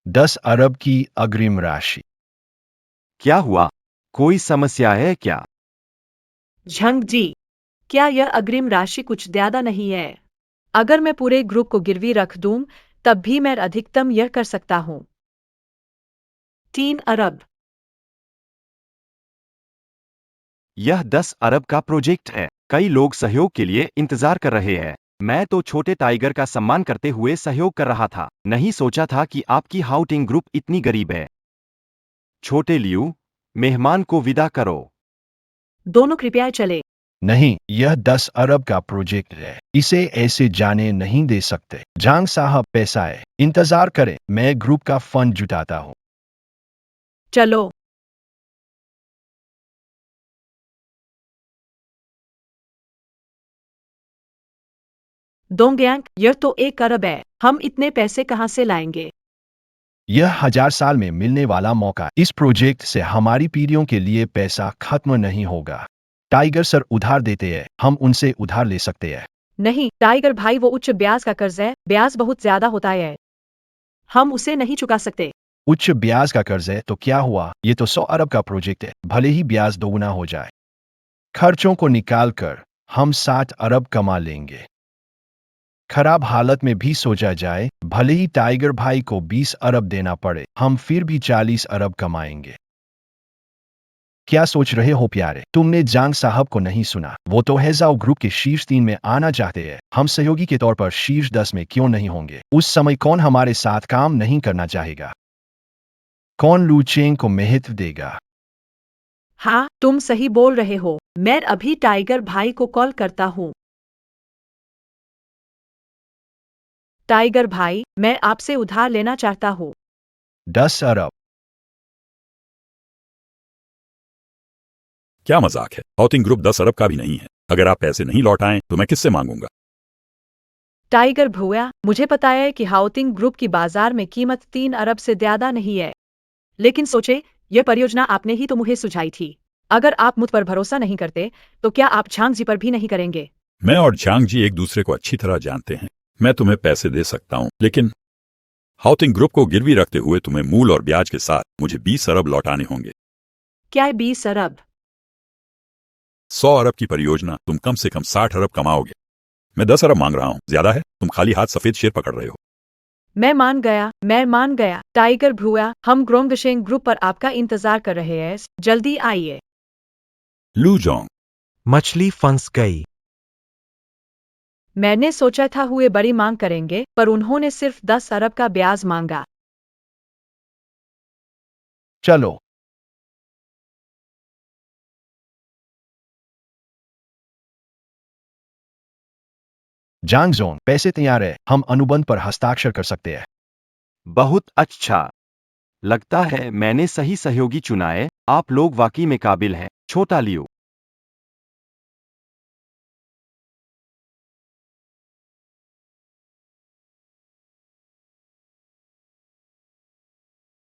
10 अरब की अग्रिम राशि। क्या हुआ? कोई समस्या है क्या? झंग जी, क्या यह अग्रिम राशि कुछ ज्यादा नहीं है? अगर मैं पूरे ग्रुप को गिरवी रख दूं, तब भी मैं अधिकतम यह कर सकता हूं। 3 अरब। यह 10 अरब का प्रोजेक्ट है। कई लोग सहयोग के लिए इंतजार कर रहे हैं। मैं तो छोटे टाइगर का सम्मान करते हुए सहयोग कर रहा था। नहीं सोचा था कि आपकी हाउटिंग ग्रुप इतनी गरीब है। छोटे लियू, मेहमान को विदा करो। दोनों कृपया चले। नहीं, यह 10 अरब का प्रोजेक्ट है, इसे ऐसे जाने नहीं दे सकते। जांग साहब, पैसा है, इंतजार करें, मैं ग्रुप का फंड जुटाता हूं। चलो। दोंगयांग, यह तो 1 अरब है। हम इतने पैसे कहां से लाएंगे? यह 1000 साल में मिलने वाला मौका। इस प्रोजेक्ट से हमारी पीढ़ियों के लिए पैसा खत्म नहीं होगा। टाइगर सर उधार देते हैं, हम उनसे उधार ले सकते हैं। नहीं टाइगर भाई, वो उच्च ब्याज का कर्ज है। ब्याज बहुत ज्यादा होता है, हम उसे नहीं चुका सकते। उच्च ब्याज का कर्ज है तो क्या हुआ, ये तो 100 अरब का प्रोजेक्ट है, भले ही ब्याज दोगुना हो जाए। खर्चों को निकाल कर हम 60 अरब कमा लेंगे। खराब हालत में भी सोचा जाए, भले ही टाइगर भाई को 20 अरब देना पड़े, हम फिर भी 40 अरब कमाएंगे। क्या सोच रहे हो प्यारे? तुमने जांग साहब को नहीं सुना? वो तो हेजाओ ग्रुप के शीर्ष 3 में आना चाहते हैं। हम सहयोगी के तौर पर शीर्ष 10 में क्यों नहीं होंगे? उस समय कौन हमारे साथ काम नहीं करना चाहेगा? कौन लू चेंग को महत्व देगा? हाँ, तुम सही बोल रहे हो। मैं अभी टाइगर भाई को कॉल करता हूँ। टाइगर भाई, मैं आपसे उधार लेना चाहता हूँ। 10 अरब। क्या मजाक है? हाउटिंग ग्रुप 10 अरब का भी नहीं है। अगर आप पैसे नहीं लौटाएं तो मैं किससे मांगूंगा? टाइगर भूया, मुझे पता है कि हाउटिंग ग्रुप की बाजार में कीमत 3 अरब से ज्यादा नहीं है, लेकिन सोचे, यह परियोजना आपने ही तो मुझे सुझाई थी। अगर आप मुझ पर भरोसा नहीं करते, तो क्या आप झांग जी पर भी नहीं करेंगे? मैं और झांग जी एक दूसरे को अच्छी तरह जानते हैं। मैं तुम्हें पैसे दे सकता हूं, लेकिन हाउटिंग ग्रुप को गिरवी रखते हुए तुम्हें मूल और ब्याज के साथ मुझे 20 अरब लौटाने होंगे। क्या 20 अरब? 100 अरब की परियोजना, तुम कम से कम 60 अरब कमाओगे। मैं 10 अरब मांग रहा हूं, ज्यादा है? तुम खाली हाथ सफेद शेर पकड़ रहे हो। मैं मान गया। टाइगर भूया, हम ग्रोंगशेंग ग्रुप पर आपका इंतजार कर रहे हैं, जल्दी आइए। लू जोंग, मछली फंस गई। मैंने सोचा था हुए बड़ी मांग करेंगे, पर उन्होंने सिर्फ 10 अरब का ब्याज मांगा। चलो। जांग जोन, पैसे तैयार है, हम अनुबंध पर हस्ताक्षर कर सकते हैं। बहुत अच्छा। लगता है मैंने सही सहयोगी चुना है। आप लोग वाकई में काबिल हैं। छोटा लियो।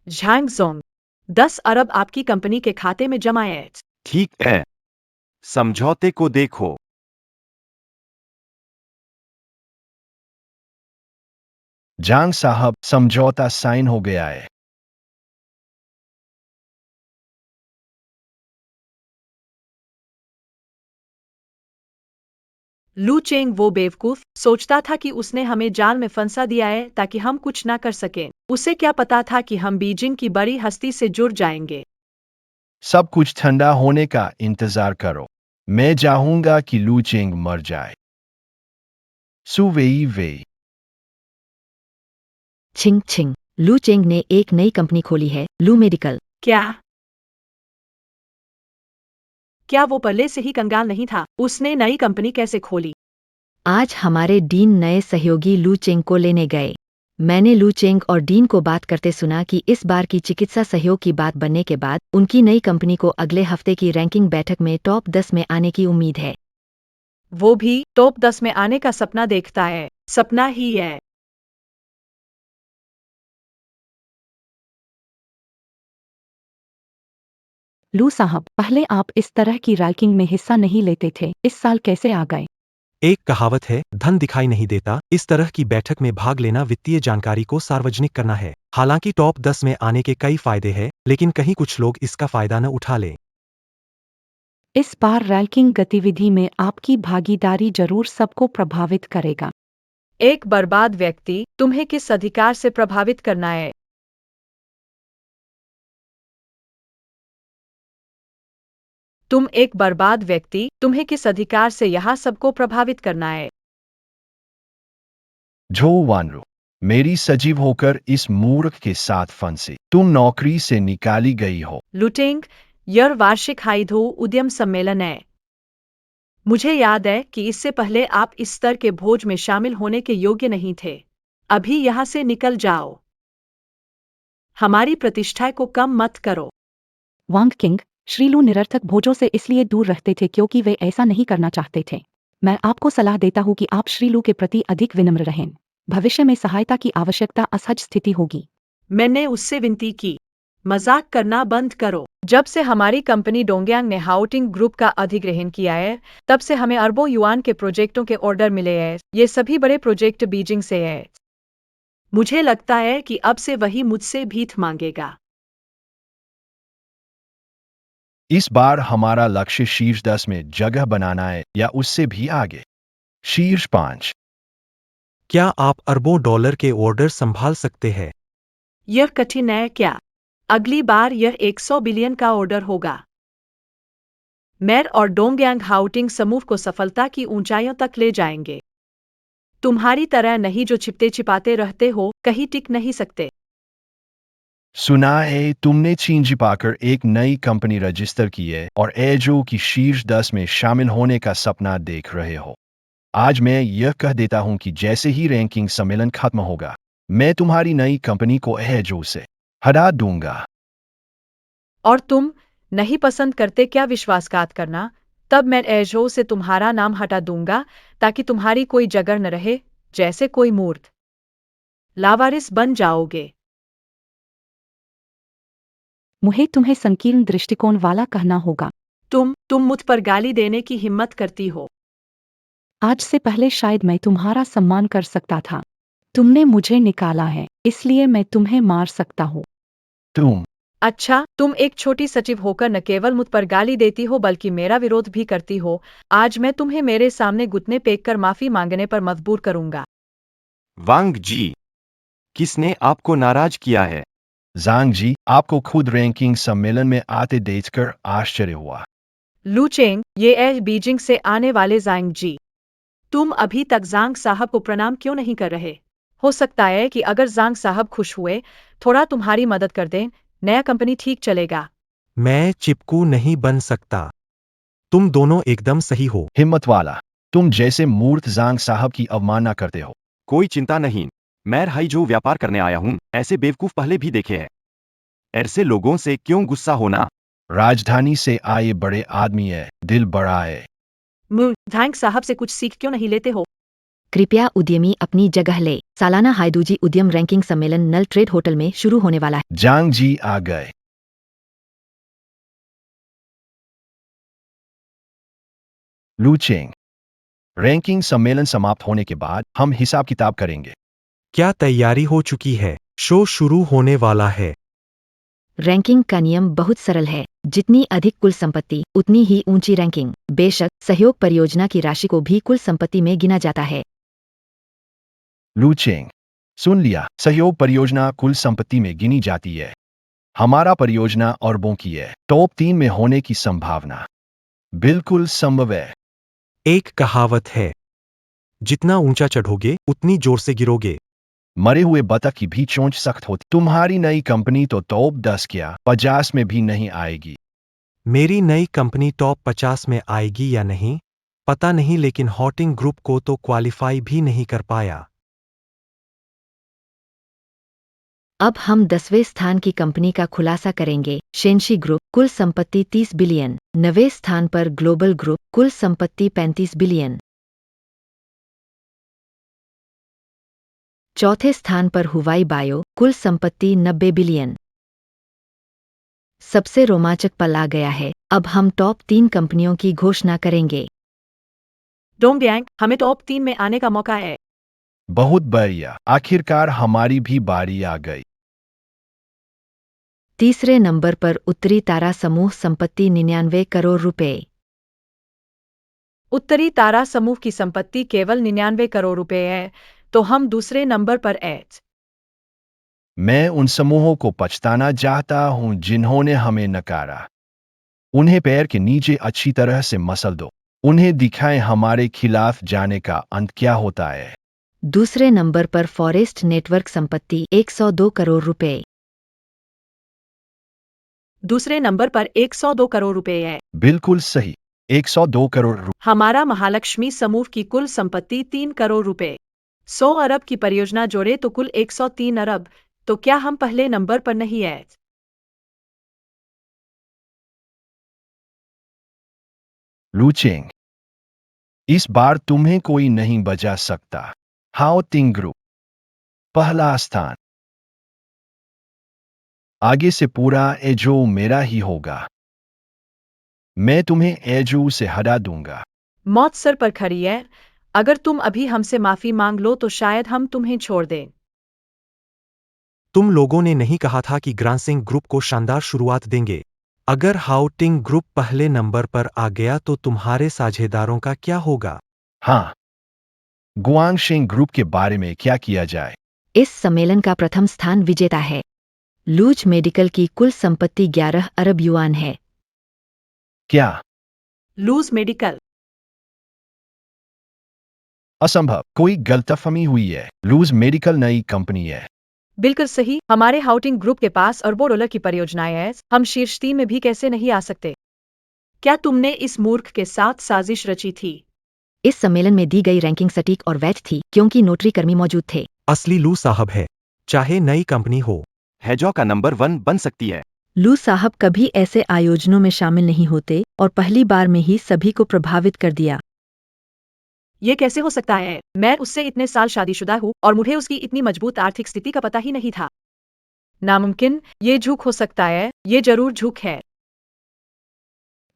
झांग जोंग, 10 अरब आपकी कंपनी के खाते में जमा है। ठीक है। समझौते को देखो। जांग साहब, समझौता साइन हो गया है। लू चेंग वो बेवकूफ सोचता था कि उसने हमें जाल में फंसा दिया है ताकि हम कुछ ना कर सकें। उसे क्या पता था कि हम बीजिंग की बड़ी हस्ती से जुड़ जाएंगे। सब कुछ ठंडा होने का इंतजार करो। मैं चाहूंगा कि लू चेंग मर जाए। सुवेई वेई। छिंग छिंग, लू चेंग ने एक नई कंपनी खोली है, लू मेडिकल। क्या वो पहले से ही कंगाल नहीं था? उसने नई कंपनी कैसे खोली? आज हमारे डीन नए सहयोगी लू चेंग को लेने गए। मैंने लू चेंग और डीन को बात करते सुना कि इस बार की चिकित्सा सहयोग की बात बनने के बाद उनकी नई कंपनी को अगले हफ्ते की रैंकिंग बैठक में टॉप 10 में आने की उम्मीद है। वो भी टॉप 10 में आने का सपना देखता है। सपना ही है। लू साहब, पहले आप इस तरह की रैंकिंग में हिस्सा नहीं लेते थे, इस साल कैसे आ गए? एक कहावत है, धन दिखाई नहीं देता। इस तरह की बैठक में भाग लेना वित्तीय जानकारी को सार्वजनिक करना है। हालांकि टॉप 10 में आने के कई फायदे हैं, लेकिन कहीं कुछ लोग इसका फायदा न उठा लें। इस बार रैंकिंग गतिविधि में आपकी भागीदारी जरूर सबको प्रभावित करेगा। एक बर्बाद व्यक्ति तुम्हें किस अधिकार से प्रभावित करना है? तुम एक बर्बाद व्यक्ति, तुम्हें किस अधिकार से यहाँ सबको प्रभावित करना है? जो वानरू, मेरी सजीव होकर इस मूर्ख के साथ फंसे, तुम नौकरी से निकाली गई हो। लुटेंग, यह वार्षिक हाइधो उद्यम सम्मेलन है। मुझे याद है कि इससे पहले आप इस स्तर के भोज में शामिल होने के योग्य नहीं थे। अभी यहाँ से निकल जाओ। हमारी प्रतिष्ठा को कम मत करो। वांग किंग, श्रीलू निरर्थक भोजों से इसलिए दूर रहते थे क्योंकि वे ऐसा नहीं करना चाहते थे। मैं आपको सलाह देता हूँ कि आप श्रीलू के प्रति अधिक विनम्र रहें। भविष्य में सहायता की आवश्यकता असहज स्थिति होगी। मैंने उससे विनती की। मजाक करना बंद करो। जब से हमारी कंपनी डोंगयांग ने हाउटिंग ग्रुप का अधिग्रहण किया है, तब से हमें अरबों युआन के प्रोजेक्टों के ऑर्डर मिले हैं। ये सभी बड़े प्रोजेक्ट बीजिंग से हैं। मुझे लगता है कि अब से वही मुझसे भीख मांगेगा। इस बार हमारा लक्ष्य शीर्ष 10 में जगह बनाना है या उससे भी आगे। शीर्ष 5। क्या आप अरबों डॉलर के ऑर्डर संभाल सकते हैं? यह कठिन है क्या? अगली बार यह 100 बिलियन का ऑर्डर होगा। मैर और डोंगयांग हाउटिंग समूह को सफलता की ऊंचाइयों तक ले जाएंगे। तुम्हारी तरह नहीं जो छिपते छिपाते रहते हो, कहीं टिक नहीं सकते। सुना है तुमने चीन छिपाकर एक नई कंपनी रजिस्टर की है और एजो की शीर्ष 10 में शामिल होने का सपना देख रहे हो। आज मैं यह कह देता हूं कि जैसे ही रैंकिंग सम्मेलन खत्म होगा, मैं तुम्हारी नई कंपनी को एजो से हटा दूंगा। और तुम नहीं पसंद करते क्या विश्वासघात करना? तब मैं एजो से तुम्हारा नाम हटा दूंगा ताकि तुम्हारी कोई जगह न रहे। जैसे कोई मूर्ख लावारिस बन जाओगे। मुझे तुम्हें संकीर्ण दृष्टिकोण वाला कहना होगा। तुम मुझ पर गाली देने की हिम्मत करती हो। आज से पहले शायद मैं तुम्हारा सम्मान कर सकता था। तुमने मुझे निकाला है, इसलिए मैं तुम्हें मार सकता हूँ। तुम अच्छा, तुम एक छोटी सचिव होकर न केवल मुझ पर गाली देती हो बल्कि मेरा विरोध भी करती हो। आज मैं तुम्हें मेरे सामने घुटने टेक कर माफी मांगने पर मजबूर करूंगा। वांग जी, किसने आपको नाराज किया है? जांग जी, आपको खुद रैंकिंग सम्मेलन में आते देखकर आश्चर्य हुआ। लू चेंग, ये है बीजिंग से आने वाले जांग जी। तुम अभी तक जांग साहब को प्रणाम क्यों नहीं कर रहे? हो सकता है कि अगर जांग साहब खुश हुए, थोड़ा तुम्हारी मदद कर दें, नया कंपनी ठीक चलेगा। मैं चिपकू नहीं बन सकता। तुम दोनों एकदम सही हो। हिम्मत वाला, तुम जैसे मूर्ख जांग साहब की अवमानना करते हो। कोई चिंता नहीं, मैं हाइजो व्यापार करने आया हूँ। ऐसे बेवकूफ पहले भी देखे हैं। ऐसे लोगों से क्यों गुस्सा होना? राजधानी से आए बड़े आदमी है, दिल बड़ा है। जांग साहब से कुछ सीख क्यों नहीं लेते हो? कृपया उद्यमी अपनी जगह ले। सालाना हाइदूजी उद्यम रैंकिंग सम्मेलन नल ट्रेड होटल में शुरू होने वाला है। जांग जी आ गए। लू चेंग, रैंकिंग सम्मेलन समाप्त होने के बाद हम हिसाब किताब करेंगे। क्या तैयारी हो चुकी है? शो शुरू होने वाला है। रैंकिंग का नियम बहुत सरल है। जितनी अधिक कुल संपत्ति, उतनी ही ऊंची रैंकिंग। बेशक सहयोग परियोजना की राशि को भी कुल संपत्ति में गिना जाता है। लू चेंग, सुन लिया, सहयोग परियोजना कुल संपत्ति में गिनी जाती है। हमारा परियोजना अरबों की है। टॉप 3 में होने की संभावना बिल्कुल संभव है। एक कहावत है, जितना ऊंचा चढ़ोगे उतनी जोर से गिरोगे। मरे हुए बतख की भी चोंच सख्त होती। तुम्हारी नई कंपनी तो टॉप 10 क्या 50 में भी नहीं आएगी। मेरी नई कंपनी टॉप 50 में आएगी या नहीं पता नहीं, लेकिन हाउटिंग ग्रुप को तो क्वालिफाई भी नहीं कर पाया। अब हम 10वें स्थान की कंपनी का खुलासा करेंगे। शेंशी ग्रुप, कुल संपत्ति 30 बिलियन। 9वें स्थान पर ग्लोबल ग्रुप, कुल संपत्ति 35 बिलियन। चौथे स्थान पर हुवाई बायो, कुल संपत्ति 90 बिलियन। सबसे रोमांचक पल आ गया है। अब हम टॉप 3 कंपनियों की घोषणा करेंगे। डोंगयांग, हमें टॉप 3 में आने का मौका है। बहुत बढ़िया, आखिरकार हमारी भी बारी आ गई। तीसरे नंबर पर उत्तरी तारा समूह, संपत्ति 99 करोड़ रुपए। उत्तरी तारा समूह की संपत्ति केवल 99 करोड़ रुपए है, तो हम दूसरे नंबर पर एच। मैं उन समूहों को पछताना चाहता हूं जिन्होंने हमें नकारा। उन्हें पैर के नीचे अच्छी तरह से मसल दो। उन्हें दिखाएं हमारे खिलाफ जाने का अंत क्या होता है। दूसरे नंबर पर फॉरेस्ट नेटवर्क, संपत्ति 102 करोड़ रुपए। दूसरे नंबर पर 102 करोड़ रुपए है। बिल्कुल सही, 102 करोड़ रुपए। हमारा महालक्ष्मी समूह की कुल संपत्ति 3 करोड़ रुपए। 100 अरब की परियोजना जोड़े तो कुल 103 अरब। तो क्या हम पहले नंबर पर नहीं है? लूचिंग, इस बार तुम्हें कोई नहीं बचा सकता। हाउटिंग ग्रुप, पहला स्थान। आगे से पूरा एजो मेरा ही होगा। मैं तुम्हें एजो से हटा दूंगा। मौत सर पर खड़ी है। अगर तुम अभी हमसे माफी मांग लो तो शायद हम तुम्हें छोड़ दें। तुम लोगों ने नहीं कहा था कि ग्रांसिंग ग्रुप को शानदार शुरुआत देंगे। अगर हाउटिंग ग्रुप पहले नंबर पर आ गया तो तुम्हारे साझेदारों का क्या होगा? हाँ, गुआंगशिंग ग्रुप के बारे में क्या किया जाए? इस सम्मेलन का प्रथम स्थान विजेता है। लूज मेडिकल की कुल संपत्ति 11 अरब युआन है। क्या? Loose medical. असंभव, कोई गलतफहमी हुई है। लूज मेडिकल नई कंपनी है। बिल्कुल सही, हमारे हाउटिंग ग्रुप के पास अरबों डॉलर की परियोजनाएं हैं। हम शीर्ष 3 में भी कैसे नहीं आ सकते? क्या तुमने इस मूर्ख के साथ साजिश रची थी? इस सम्मेलन में दी गई रैंकिंग सटीक और वैध थी क्योंकि नोटरी कर्मी मौजूद थे। असली लू साहब है, चाहे नई कंपनी हो। हैजो का नंबर 1 बन सकती है। लू साहब कभी ऐसे आयोजनों में शामिल नहीं होते और पहली बार में ही सभी को प्रभावित कर दिया। ये कैसे हो सकता है? मैं उससे इतने साल शादीशुदा हूँ और मुझे उसकी इतनी मजबूत आर्थिक स्थिति का पता ही नहीं था। नामुमकिन, ये झूठ हो सकता है, ये जरूर झूठ है।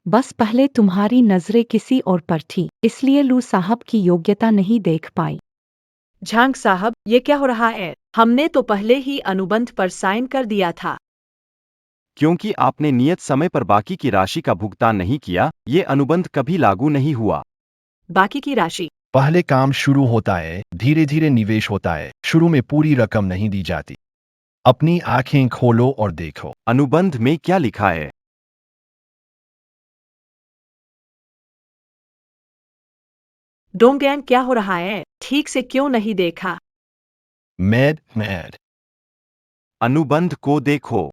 बस पहले तुम्हारी नजरें किसी और पर थी, इसलिए लू साहब की योग्यता नहीं देख पाई। झांग साहब, ये क्या हो रहा है? हमने तो पहले ही अनुबंध पर साइन कर दिया था। क्योंकि आपने नियत समय पर बाकी की राशि का भुगतान नहीं किया, ये अनुबंध कभी लागू नहीं हुआ। बाकी की राशि? पहले काम शुरू होता है, धीरे धीरे निवेश होता है। शुरू में पूरी रकम नहीं दी जाती। अपनी आंखें खोलो और देखो। अनुबंध में क्या लिखा है? डोंगयांग, क्या हो रहा है? ठीक से क्यों नहीं देखा? मैड। अनुबंध को देखो।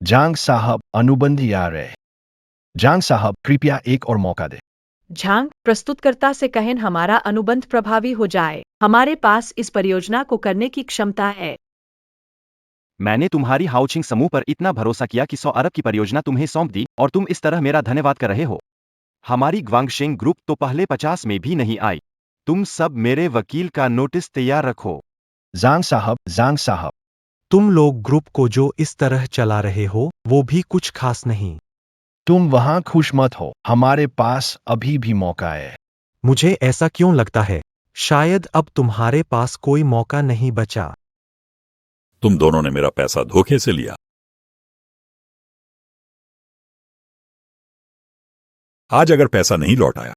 जांग साहब, अनुबंध यार है। जांग साहब, कृपया एक और मौका दे। झांग, प्रस्तुतकर्ता से कहें हमारा अनुबंध प्रभावी हो जाए। हमारे पास इस परियोजना को करने की क्षमता है। मैंने तुम्हारी हाउचिंग समूह पर इतना भरोसा किया कि 100 अरब की परियोजना तुम्हें सौंप दी और तुम इस तरह मेरा धन्यवाद कर रहे हो। हमारी ग्वांगशिंग ग्रुप तो पहले 50 में भी नहीं आई। तुम सब मेरे वकील का नोटिस तैयार रखो। जांग साहब, तुम लोग ग्रुप को जो इस तरह चला रहे हो वो भी कुछ खास नहीं। तुम वहां खुश मत हो। हमारे पास अभी भी मौका है। मुझे ऐसा क्यों लगता है? शायद अब तुम्हारे पास कोई मौका नहीं बचा। तुम दोनों ने मेरा पैसा धोखे से लिया। आज अगर पैसा नहीं लौट आया,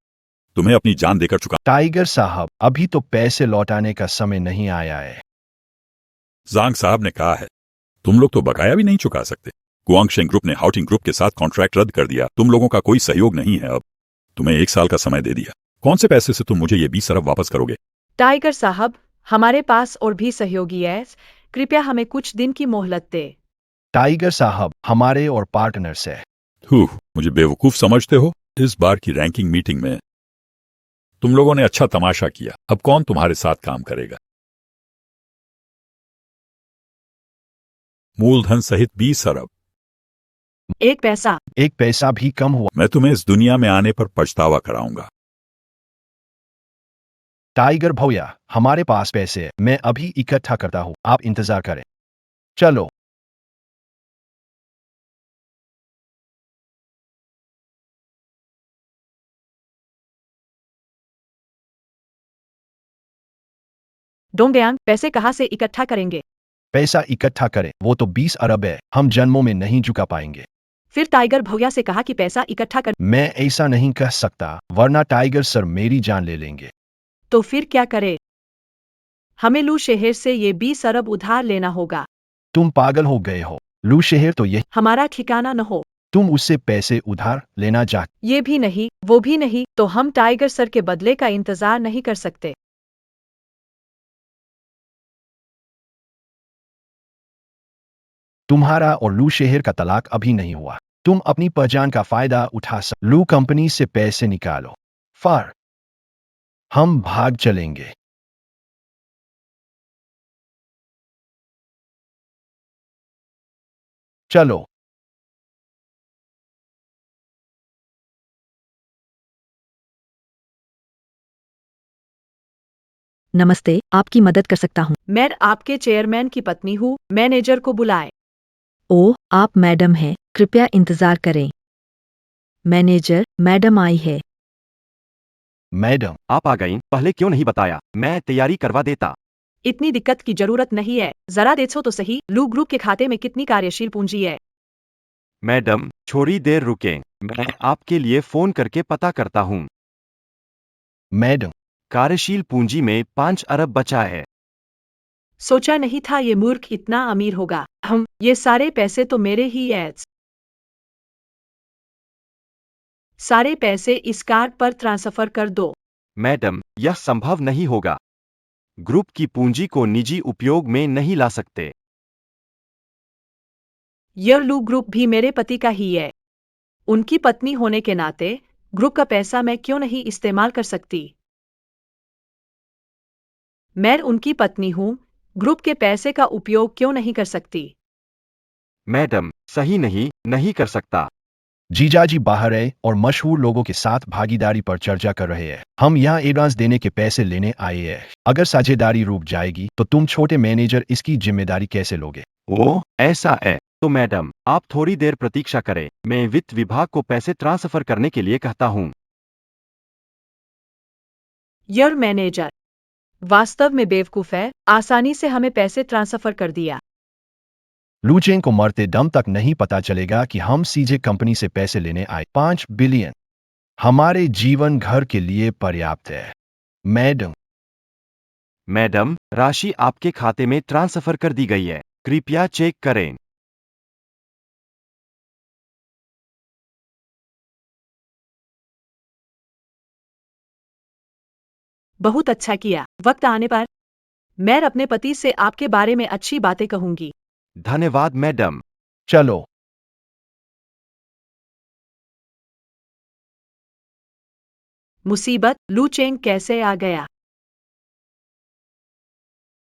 तुम्हें अपनी जान देकर चुका। टाइगर साहब, अभी तो पैसे लौटाने का समय नहीं आया है। जांग साहब ने कहा है, तुम लोग तो बकाया भी नहीं चुका सकते। गुआंगशिंग ग्रुप ने हाउटिंग ग्रुप के साथ कॉन्ट्रैक्ट रद्द कर दिया। तुम लोगों का कोई सहयोग नहीं है। अब तुम्हें 1 साल का समय दे दिया। कौन से पैसे से तुम मुझे ये 20 अरब वापस करोगे? टाइगर साहब, हमारे पास और भी सहयोगी है। कृपया हमें कुछ दिन की मोहलत दे। टाइगर साहब, हमारे और पार्टनर्स है। मुझे बेवकूफ समझते हो? इस बार की रैंकिंग मीटिंग में तुम लोगों ने अच्छा तमाशा किया। अब कौन तुम्हारे साथ काम करेगा? मूलधन सहित 20 अरब। एक पैसा। एक पैसा भी कम हुआ। मैं तुम्हें इस दुनिया में आने पर पछतावा कराऊंगा। टाइगर भैया, हमारे पास पैसे है, मैं अभी इकट्ठा करता हूँ, आप इंतजार करें। चलो। डोंगयांग, पैसे कहाँ से इकट्ठा करेंगे? पैसा इकट्ठा करें, वो तो 20 अरब है, हम जन्मों में नहीं चुका पाएंगे। फिर टाइगर भैया से कहा कि पैसा इकट्ठा कर। मैं ऐसा नहीं कह सकता, वरना टाइगर सर मेरी जान ले लेंगे। तो फिर क्या करे? हमें लू शहर से ये 20 अरब उधार लेना होगा। तुम पागल हो गए हो। लू शहर तो ये, हमारा ठिकाना न हो। तुम उससे पैसे उधार लेना चाह। ये भी नहीं, वो भी नहीं, तो हम टाइगर सर के बदले का इंतजार नहीं कर सकते। तुम्हारा और लू शहर का तलाक अभी नहीं हुआ। तुम अपनी पहचान का फायदा उठा लू कंपनी से पैसे निकालो, फार हम भाग चलेंगे। चलो। नमस्ते, आपकी मदद कर सकता हूँ। मैं आपके चेयरमैन की पत्नी हूँ, मैनेजर को बुलाए। ओह, आप मैडम हैं, कृपया इंतजार करें। मैनेजर, मैडम आई है। मैडम, आप आ गईं, पहले क्यों नहीं बताया? मैं तैयारी करवा देता। इतनी दिक्कत की जरूरत नहीं है, जरा देखो तो सही, लू ग्रुप के खाते में कितनी कार्यशील पूंजी है। मैडम, थोड़ी देर रुकें, मैं आपके लिए फोन करके पता करता हूँ। मैडम, कार्यशील पूंजी में 5 अरब बचा है। सोचा नहीं था ये मूर्ख इतना अमीर होगा। ये सारे पैसे तो मेरे ही हैं। सारे पैसे इस कार्ड पर ट्रांसफर कर दो। मैडम, यह संभव नहीं होगा। ग्रुप की पूंजी को निजी उपयोग में नहीं ला सकते। यह लू ग्रुप भी मेरे पति का ही है। उनकी पत्नी होने के नाते ग्रुप का पैसा मैं क्यों नहीं इस्तेमाल कर सकती? मैं उनकी पत्नी हूँ, ग्रुप के पैसे का उपयोग क्यों नहीं कर सकती? मैडम, सही नहीं कर सकता। जीजाजी बाहर है और मशहूर लोगों के साथ भागीदारी पर चर्चा कर रहे हैं। हम यहाँ एडवांस देने के पैसे लेने आए हैं। अगर साझेदारी रुक जाएगी तो तुम छोटे मैनेजर इसकी जिम्मेदारी कैसे लोगे? ओह, ऐसा है तो मैडम, आप थोड़ी देर प्रतीक्षा करें, मैं वित्त विभाग को पैसे ट्रांसफर करने के लिए कहता हूँ। यह मैनेजर वास्तव में बेवकूफ है, आसानी से हमें पैसे ट्रांसफर कर दिया। लूचेंग को मरते दम तक नहीं पता चलेगा कि हम सीजे कंपनी से पैसे लेने आए। 5 बिलियन हमारे जीवन घर के लिए पर्याप्त है। मैडम, मैडम, राशि आपके खाते में ट्रांसफर कर दी गई है, कृपया चेक करें। बहुत अच्छा किया। वक्त आने पर मैं अपने पति से आपके बारे में अच्छी बातें कहूंगी। धन्यवाद मैडम। चलो। मुसीबत, लू चेंग कैसे आ गया?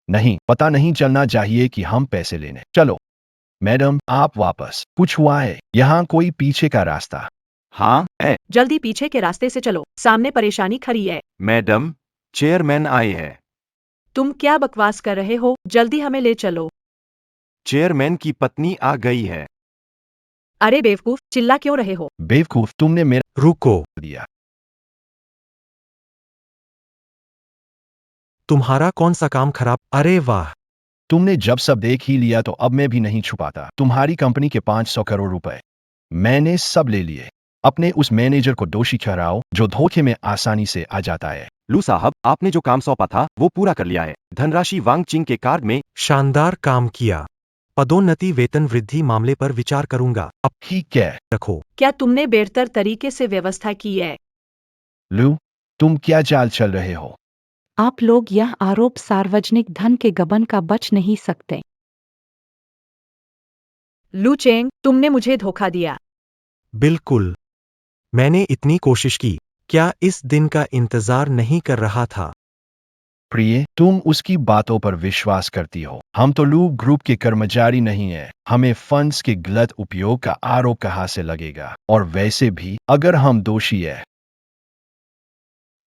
नहीं, पता नहीं चलना चाहिए कि हम पैसे लेने। चलो। मैडम, आप वापस। कुछ हुआ है? यहाँ कोई पीछे का रास्ता? हाँ, है। जल्दी पीछे के रास्ते से चलो, सामने परेशानी खड़ी है। मैडम, चेयरमैन आए हैं। तुम क्या बकवास कर रहे हो? जल्दी हमें ले चलो। चेयरमैन की पत्नी आ गई है। अरे बेवकूफ, चिल्ला क्यों रहे हो? बेवकूफ, तुमने मेरा रुको, दिया। तुम्हारा कौन सा काम खराब? अरे वाह, तुमने जब सब देख ही लिया तो अब मैं भी नहीं छुपाता। तुम्हारी कंपनी के 500 करोड़ रुपए मैंने सब ले लिए। अपने उस मैनेजर को दोषी ठहराओ जो धोखे में आसानी से आ जाता है। लू साहब, आपने जो काम सौंपा था वो पूरा कर लिया है। धनराशि वांग चिंग के कार्ड में। शानदार काम किया। पदोन्नति वेतन वृद्धि मामले पर विचार करूंगा। अब ठीक है। रखो। क्या तुमने बेहतर तरीके से व्यवस्था की है? लू, तुम क्या चाल चल रहे हो? आप लोग यह आरोप सार्वजनिक धन के गबन का बच नहीं सकते। लू चेंग, तुमने मुझे धोखा दिया। बिल्कुल, मैंने इतनी कोशिश की। क्या इस दिन का इंतजार नहीं कर रहा था? प्रिय, तुम उसकी बातों पर विश्वास करती हो। हम तो लू ग्रुप के कर्मचारी नहीं हैं। हमें फंड्स के गलत उपयोग का आरोप कहाँ से लगेगा? और वैसे भी अगर हम दोषी है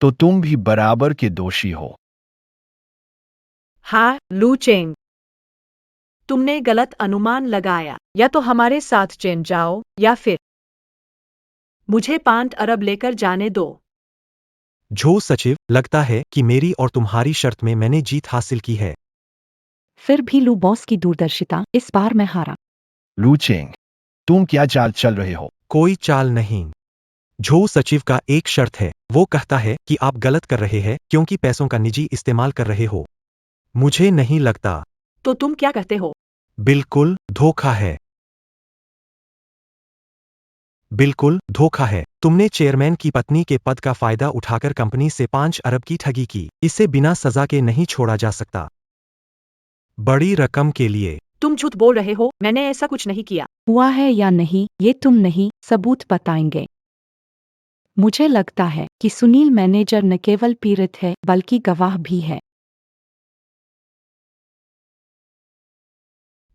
तो तुम भी बराबर के दोषी हो। हाँ, लू चेंग, तुमने गलत अनुमान लगाया। या तो हमारे साथ चेन जाओ या फिर मुझे 5 अरब लेकर जाने दो। जो सचिव, लगता है कि मेरी और तुम्हारी शर्त में मैंने जीत हासिल की है। फिर भी लू बॉस की दूरदर्शिता, इस बार मैं हारा। लू चेंग, तुम क्या चाल चल रहे हो? कोई चाल नहीं। जो सचिव का एक शर्त है, वो कहता है कि आप गलत कर रहे हैं क्योंकि पैसों का निजी इस्तेमाल कर रहे हो। मुझे नहीं लगता। तो तुम क्या कहते हो? बिल्कुल धोखा है। बिल्कुल धोखा है। तुमने चेयरमैन की पत्नी के पद का फायदा उठाकर कंपनी से 5 अरब की ठगी की। इसे बिना सजा के नहीं छोड़ा जा सकता। बड़ी रकम के लिए। तुम झूठ बोल रहे हो, मैंने ऐसा कुछ नहीं किया। हुआ है या नहीं, ये तुम नहीं, सबूत बताएंगे। मुझे लगता है कि सुनील मैनेजर न केवल पीड़ित है बल्कि गवाह भी है।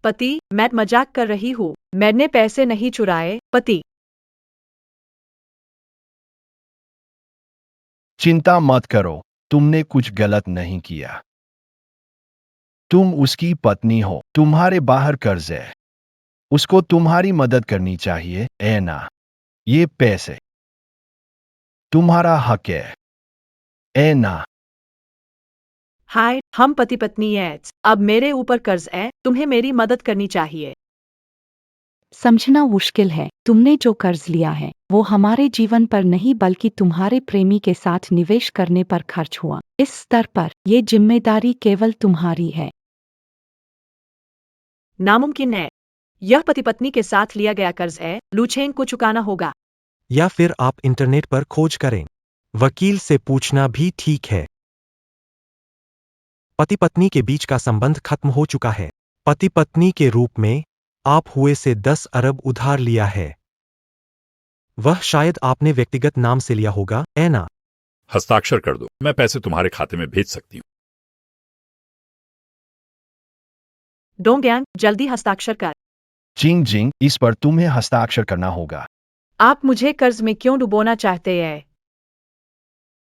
पति, मैं मजाक कर रही हूँ। मैंने पैसे नहीं चुराए, पति। चिंता मत करो, तुमने कुछ गलत नहीं किया। तुम उसकी पत्नी हो, तुम्हारे बाहर कर्ज है। उसको तुम्हारी मदद करनी चाहिए, ऐ ना? ये पैसे तुम्हारा हक है, ऐ ना? हाय, हम पति पत्नी हैं। अब मेरे ऊपर कर्ज है, तुम्हें मेरी मदद करनी चाहिए। समझना मुश्किल है, तुमने जो कर्ज लिया है वो हमारे जीवन पर नहीं बल्कि तुम्हारे प्रेमी के साथ निवेश करने पर खर्च हुआ। इस स्तर पर ये जिम्मेदारी केवल तुम्हारी है। नामुमकिन है। यह पति पत्नी के साथ लिया गया कर्ज है, लूछेंग को चुकाना होगा। या फिर आप इंटरनेट पर खोज करें। वकील से पूछना भी ठीक है। पति पत्नी के बीच का संबंध खत्म हो चुका है। पति पत्नी के रूप में आप हुए से 10 अरब उधार लिया है। वह शायद आपने व्यक्तिगत नाम से लिया होगा, ऐ ना? हस्ताक्षर कर दो, मैं पैसे तुम्हारे खाते में भेज सकती हूँ। डोंगयांग, जल्दी हस्ताक्षर कर। जिंग जिंग, इस पर तुम्हें हस्ताक्षर करना होगा। आप मुझे कर्ज में क्यों डुबोना चाहते हैं?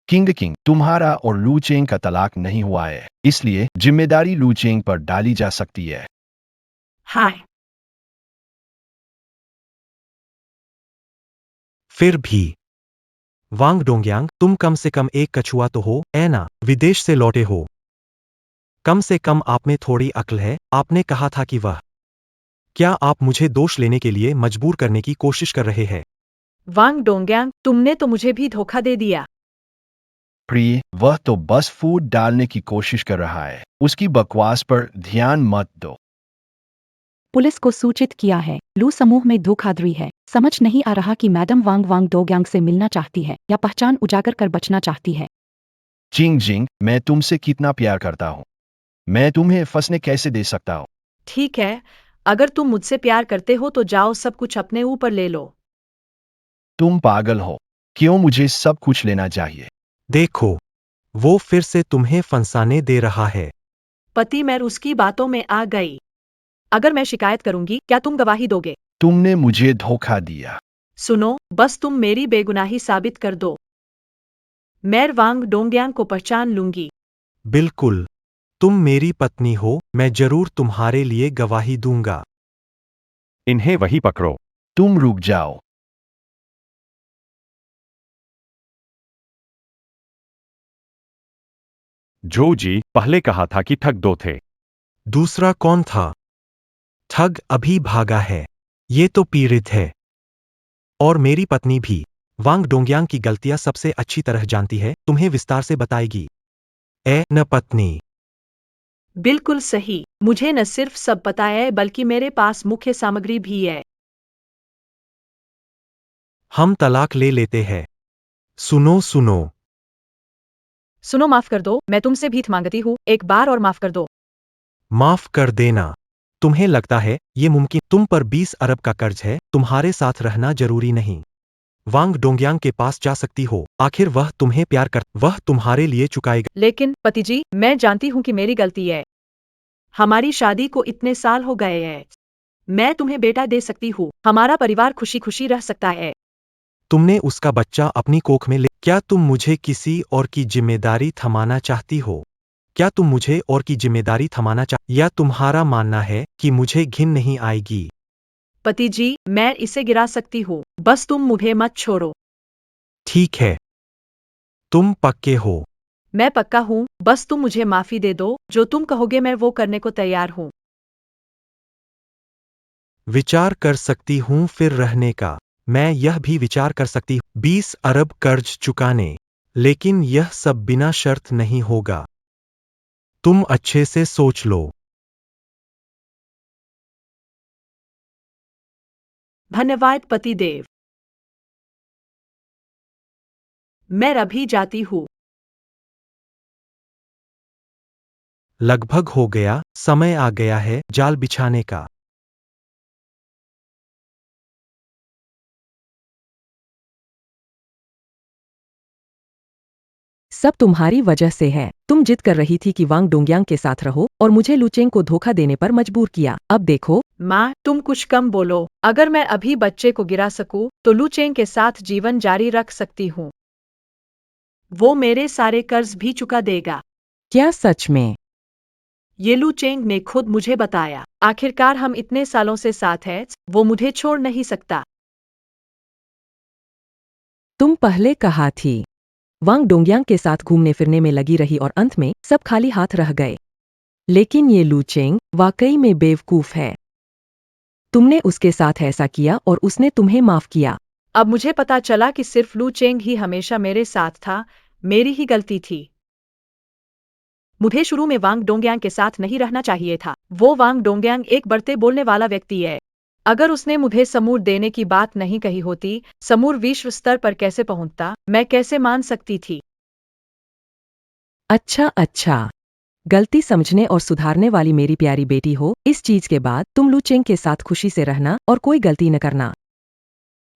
किंग किंग, तुम्हारा और लू चेंग का तलाक नहीं हुआ है, इसलिए जिम्मेदारी लू चेंग पर डाली जा सकती है। हाय, फिर भी वांग डोंगयांग, तुम कम से कम एक कछुआ तो हो, ऐ ना? विदेश से लौटे हो। कम से कम आप में थोड़ी अक्ल है। आपने कहा था कि वह। क्या आप मुझे दोष लेने के लिए मजबूर करने की कोशिश कर रहे हैं? वांग डोंगयांग, तुमने तो मुझे भी धोखा दे दिया। प्रिय, वह तो बस फूट डालने की कोशिश कर रहा है। उसकी बकवास पर ध्यान मत दो। पुलिस को सूचित किया है, लू समूह में धोखाधड़ी है। समझ नहीं आ रहा कि मैडम वांग वांग डोगयांग से मिलना चाहती है या पहचान उजागर कर बचना चाहती है। जिंग जिंग, मैं तुमसे कितना प्यार करता हूँ। मैं तुम्हें फंसने कैसे दे सकता हूँ? ठीक है, अगर तुम मुझसे प्यार करते हो तो जाओ, सब कुछ अपने ऊपर ले लो। तुम पागल हो। क्यों मुझे सब कुछ लेना चाहिए? देखो, वो फिर से तुम्हें फंसाने दे रहा है। पति, मैं उसकी बातों में आ गई। अगर मैं शिकायत करूंगी, क्या तुम गवाही दोगे? तुमने मुझे धोखा दिया। सुनो, बस तुम मेरी बेगुनाही साबित कर दो। मैं वांग डोंगयांग को पहचान लूंगी। बिल्कुल। तुम मेरी पत्नी हो, मैं जरूर तुम्हारे लिए गवाही दूंगा। इन्हें वही पकड़ो। तुम रुक जाओ। जो जी पहले कहा था कि ठग दो थे। दूसरा कौन था? ठग अभी भागा है। ये तो पीड़ित है। और मेरी पत्नी भी। वांग डोंगयांग की गलतियां सबसे अच्छी तरह जानती है, तुम्हें विस्तार से बताएगी। ऐ न पत्नी। बिल्कुल सही। मुझे न सिर्फ सब पता है बल्कि मेरे पास मुख्य सामग्री भी है। हम तलाक ले लेते हैं। सुनो सुनो। सुनो, माफ कर दो, मैं तुमसे भीख मांगती हूँ, एक बार और माफ कर दो। माफ कर देना। तुम्हें लगता है ये मुमकिन? तुम पर 20 अरब का कर्ज है, तुम्हारे साथ रहना जरूरी नहीं। वांग डोंगयांग के पास जा सकती हो, आखिर वह तुम्हें प्यार कर, वह तुम्हारे लिए चुकाएगा। लेकिन पति जी, मैं जानती हूँ कि मेरी गलती है। हमारी शादी को इतने साल हो गए हैं। मैं तुम्हें बेटा दे सकती हूँ, हमारा परिवार खुशी खुशी रह सकता है। तुमने उसका बच्चा अपनी कोख में ले, क्या तुम मुझे किसी और की जिम्मेदारी थमाना चाहती हो? क्या तुम मुझे और की जिम्मेदारी थमाना या तुम्हारा मानना है कि मुझे घिन नहीं आएगी? पति जी, मैं इसे गिरा सकती हूँ, बस तुम मुझे मत छोड़ो। ठीक है, तुम पक्के हो? मैं पक्का हूँ, बस तुम मुझे माफी दे दो, जो तुम कहोगे मैं वो करने को तैयार हूँ। विचार कर सकती हूँ फिर रहने का। मैं यह भी विचार कर सकती हूँ 20 अरब कर्ज चुकाने, लेकिन यह सब बिना शर्त नहीं होगा। तुम अच्छे से सोच लो। धन्यवाद पति देव। मैं अभी जाती हूँ। लगभग हो गया, समय आ गया है जाल बिछाने का। सब तुम्हारी वजह से है। तुम जिद कर रही थी कि वांग डोंगयांग के साथ रहो और मुझे लुचेंग को धोखा देने पर मजबूर किया। अब देखो, माँ, तुम कुछ कम बोलो। अगर मैं अभी बच्चे को गिरा सकूं, तो लू चेंग के साथ जीवन जारी रख सकती हूँ। वो मेरे सारे कर्ज भी चुका देगा। क्या सच में? ये लू चेंग ने खुद मुझे बताया। आखिरकार हम इतने सालों से साथ हैं, वो मुझे छोड़ नहीं सकता। तुम पहले कहा थी। वांग डोंगयांग के साथ घूमने फिरने में लगी रही और अंत में सब खाली हाथ रह गए। लेकिन ये लुचेंग वाकई में बेवकूफ है। तुमने उसके साथ ऐसा किया और उसने तुम्हें माफ किया। अब मुझे पता चला कि सिर्फ लू चेंग ही हमेशा मेरे साथ था। मेरी ही गलती थी। मुझे शुरू में वांग डोंगयांग के साथ नहीं रहना चाहिए था। वो वांग डोंगयांग एक बढ़ते बोलने वाला व्यक्ति है। अगर उसने मुझे समूर देने की बात नहीं कही होती, समूर विश्व स्तर पर कैसे पहुंचता, मैं कैसे मान सकती थी। अच्छा, गलती समझने और सुधारने वाली मेरी प्यारी बेटी हो। इस चीज के बाद तुम लू चेंग के साथ खुशी से रहना और कोई गलती न करना।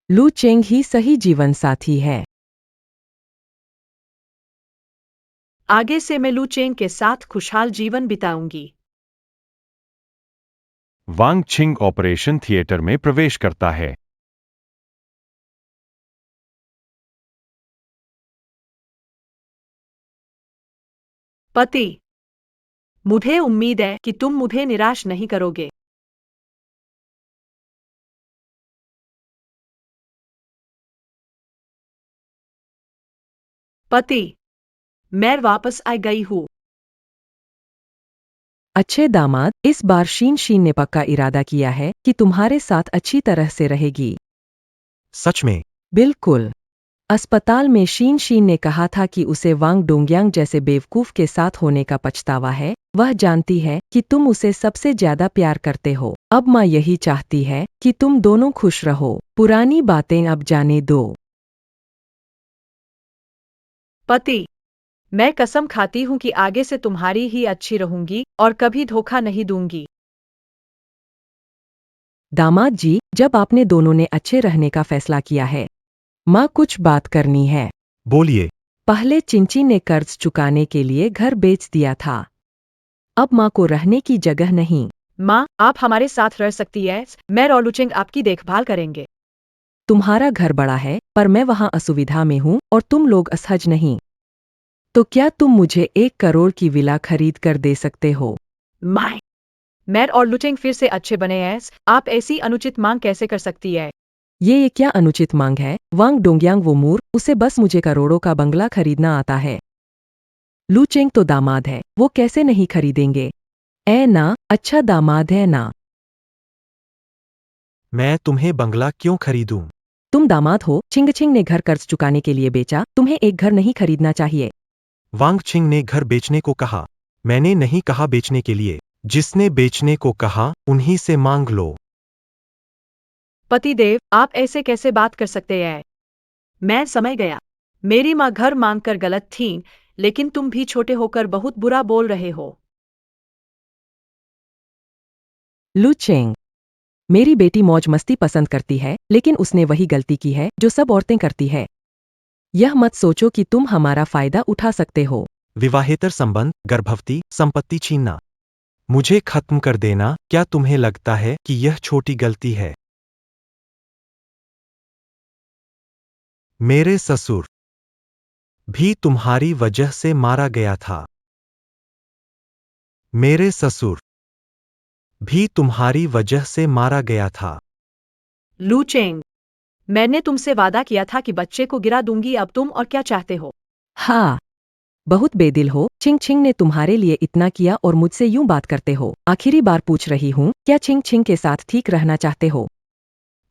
लू चेंग ही सही जीवन साथी है। आगे से मैं लू चेंग के साथ खुशहाल जीवन बिताऊंगी। वांग छिंग ऑपरेशन थिएटर में प्रवेश करता है। पति, मुझे उम्मीद है कि तुम मुझे निराश नहीं करोगे। पति, मैं वापस आ गई हूँ। अच्छे दामाद, इस बार शीन शीन ने पक्का इरादा किया है कि तुम्हारे साथ अच्छी तरह से रहेगी। सच में? बिल्कुल। अस्पताल में शीन शीन ने कहा था कि उसे वांग डोंगयांग जैसे बेवकूफ के साथ होने का पछतावा है। वह जानती है कि तुम उसे सबसे ज्यादा प्यार करते हो। अब माँ यही चाहती है कि तुम दोनों खुश रहो। पुरानी बातें अब जाने दो। पति, मैं कसम खाती हूँ कि आगे से तुम्हारी ही अच्छी रहूंगी और कभी धोखा नहीं दूंगी। दामाद जी, जब आपने दोनों ने अच्छे रहने का फैसला किया है, माँ कुछ बात करनी है। बोलिए। पहले चिंची ने कर्ज चुकाने के लिए घर बेच दिया था। अब माँ को रहने की जगह नहीं। माँ, आप हमारे साथ रह सकती है। मैं और लुचेंग आपकी देखभाल करेंगे। तुम्हारा घर बड़ा है, पर मैं वहाँ असुविधा में हूँ और तुम लोग असहज नहीं। तो क्या तुम मुझे 1 करोड़ की विला खरीद कर दे सकते हो? माय, मैं और लुचेंग फिर से अच्छे बने हैं। आप ऐसी अनुचित मांग कैसे कर सकती है? ये क्या अनुचित मांग है? वांग डोंगयांग वो मूर्ख, उसे बस मुझे करोड़ों का बंगला खरीदना आता है। लुचेंग तो दामाद है, वो कैसे नहीं खरीदेंगे? ना, अच्छा दामाद है ना। मैं तुम्हें बंगला क्यों खरीदूं? तुम दामाद हो। छिंग ने घर कर्ज चुकाने के लिए बेचा। तुम्हें एक घर नहीं खरीदना चाहिए। वांग छिंग ने घर बेचने को कहा। मैंने नहीं कहा बेचने के लिए। जिसने बेचने को कहा, उन्हीं से मांग लो। पतिदेव, आप ऐसे कैसे बात कर सकते हैं? मैं समझ गया। मेरी माँ घर मांगकर गलत थी, लेकिन तुम भी छोटे होकर बहुत बुरा बोल रहे हो। लुचेंग, मेरी बेटी मौज मस्ती पसंद करती है, लेकिन उसने वही गलती की है जो सब औरतें करती है। यह मत सोचो कि तुम हमारा फायदा उठा सकते हो। विवाहेतर संबंध, गर्भवती, संपत्ति छीनना। मुझे खत्म कर देना। क्या तुम्हें लगता है कि यह छोटी गलती है? मेरे ससुर भी तुम्हारी वजह से मारा गया था। मेरे ससुर भी तुम्हारी वजह से मारा गया था। लू चेंग, मैंने तुमसे वादा किया था कि बच्चे को गिरा दूंगी, अब तुम और क्या चाहते हो? हाँ, बहुत बेदिल हो। छिंग छिंग ने तुम्हारे लिए इतना किया और मुझसे यूं बात करते हो। आखिरी बार पूछ रही हूँ, क्या छिंग छिंग के साथ ठीक रहना चाहते हो?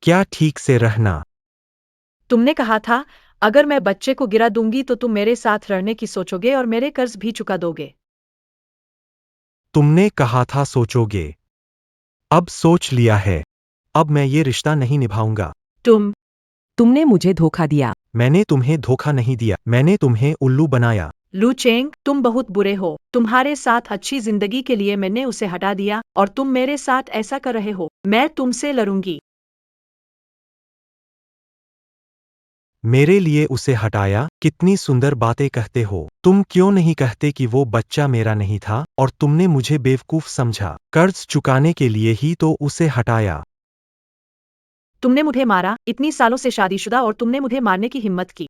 क्या ठीक से रहना? तुमने कहा था अगर मैं बच्चे को गिरा दूंगी तो तुम मेरे साथ रहने की सोचोगे और मेरे कर्ज भी चुका दोगे। तुमने कहा था सोचोगे। अब सोच लिया है। अब मैं ये रिश्ता नहीं निभाऊंगा। तुमने मुझे धोखा दिया। मैंने तुम्हें धोखा नहीं दिया, मैंने तुम्हें उल्लू बनाया। लू चेंग, तुम बहुत बुरे हो। तुम्हारे साथ अच्छी जिंदगी के लिए मैंने उसे हटा दिया और तुम मेरे साथ ऐसा कर रहे हो। मैं तुमसे लड़ूंगी। मेरे लिए उसे हटाया? कितनी सुंदर बातें कहते हो। तुम क्यों नहीं कहते कि वो बच्चा मेरा नहीं था और तुमने मुझे बेवकूफ समझा? कर्ज चुकाने के लिए ही तो उसे हटाया। तुमने मुझे मारा, इतनी सालों से शादीशुदा, और तुमने मुझे मारने की हिम्मत की।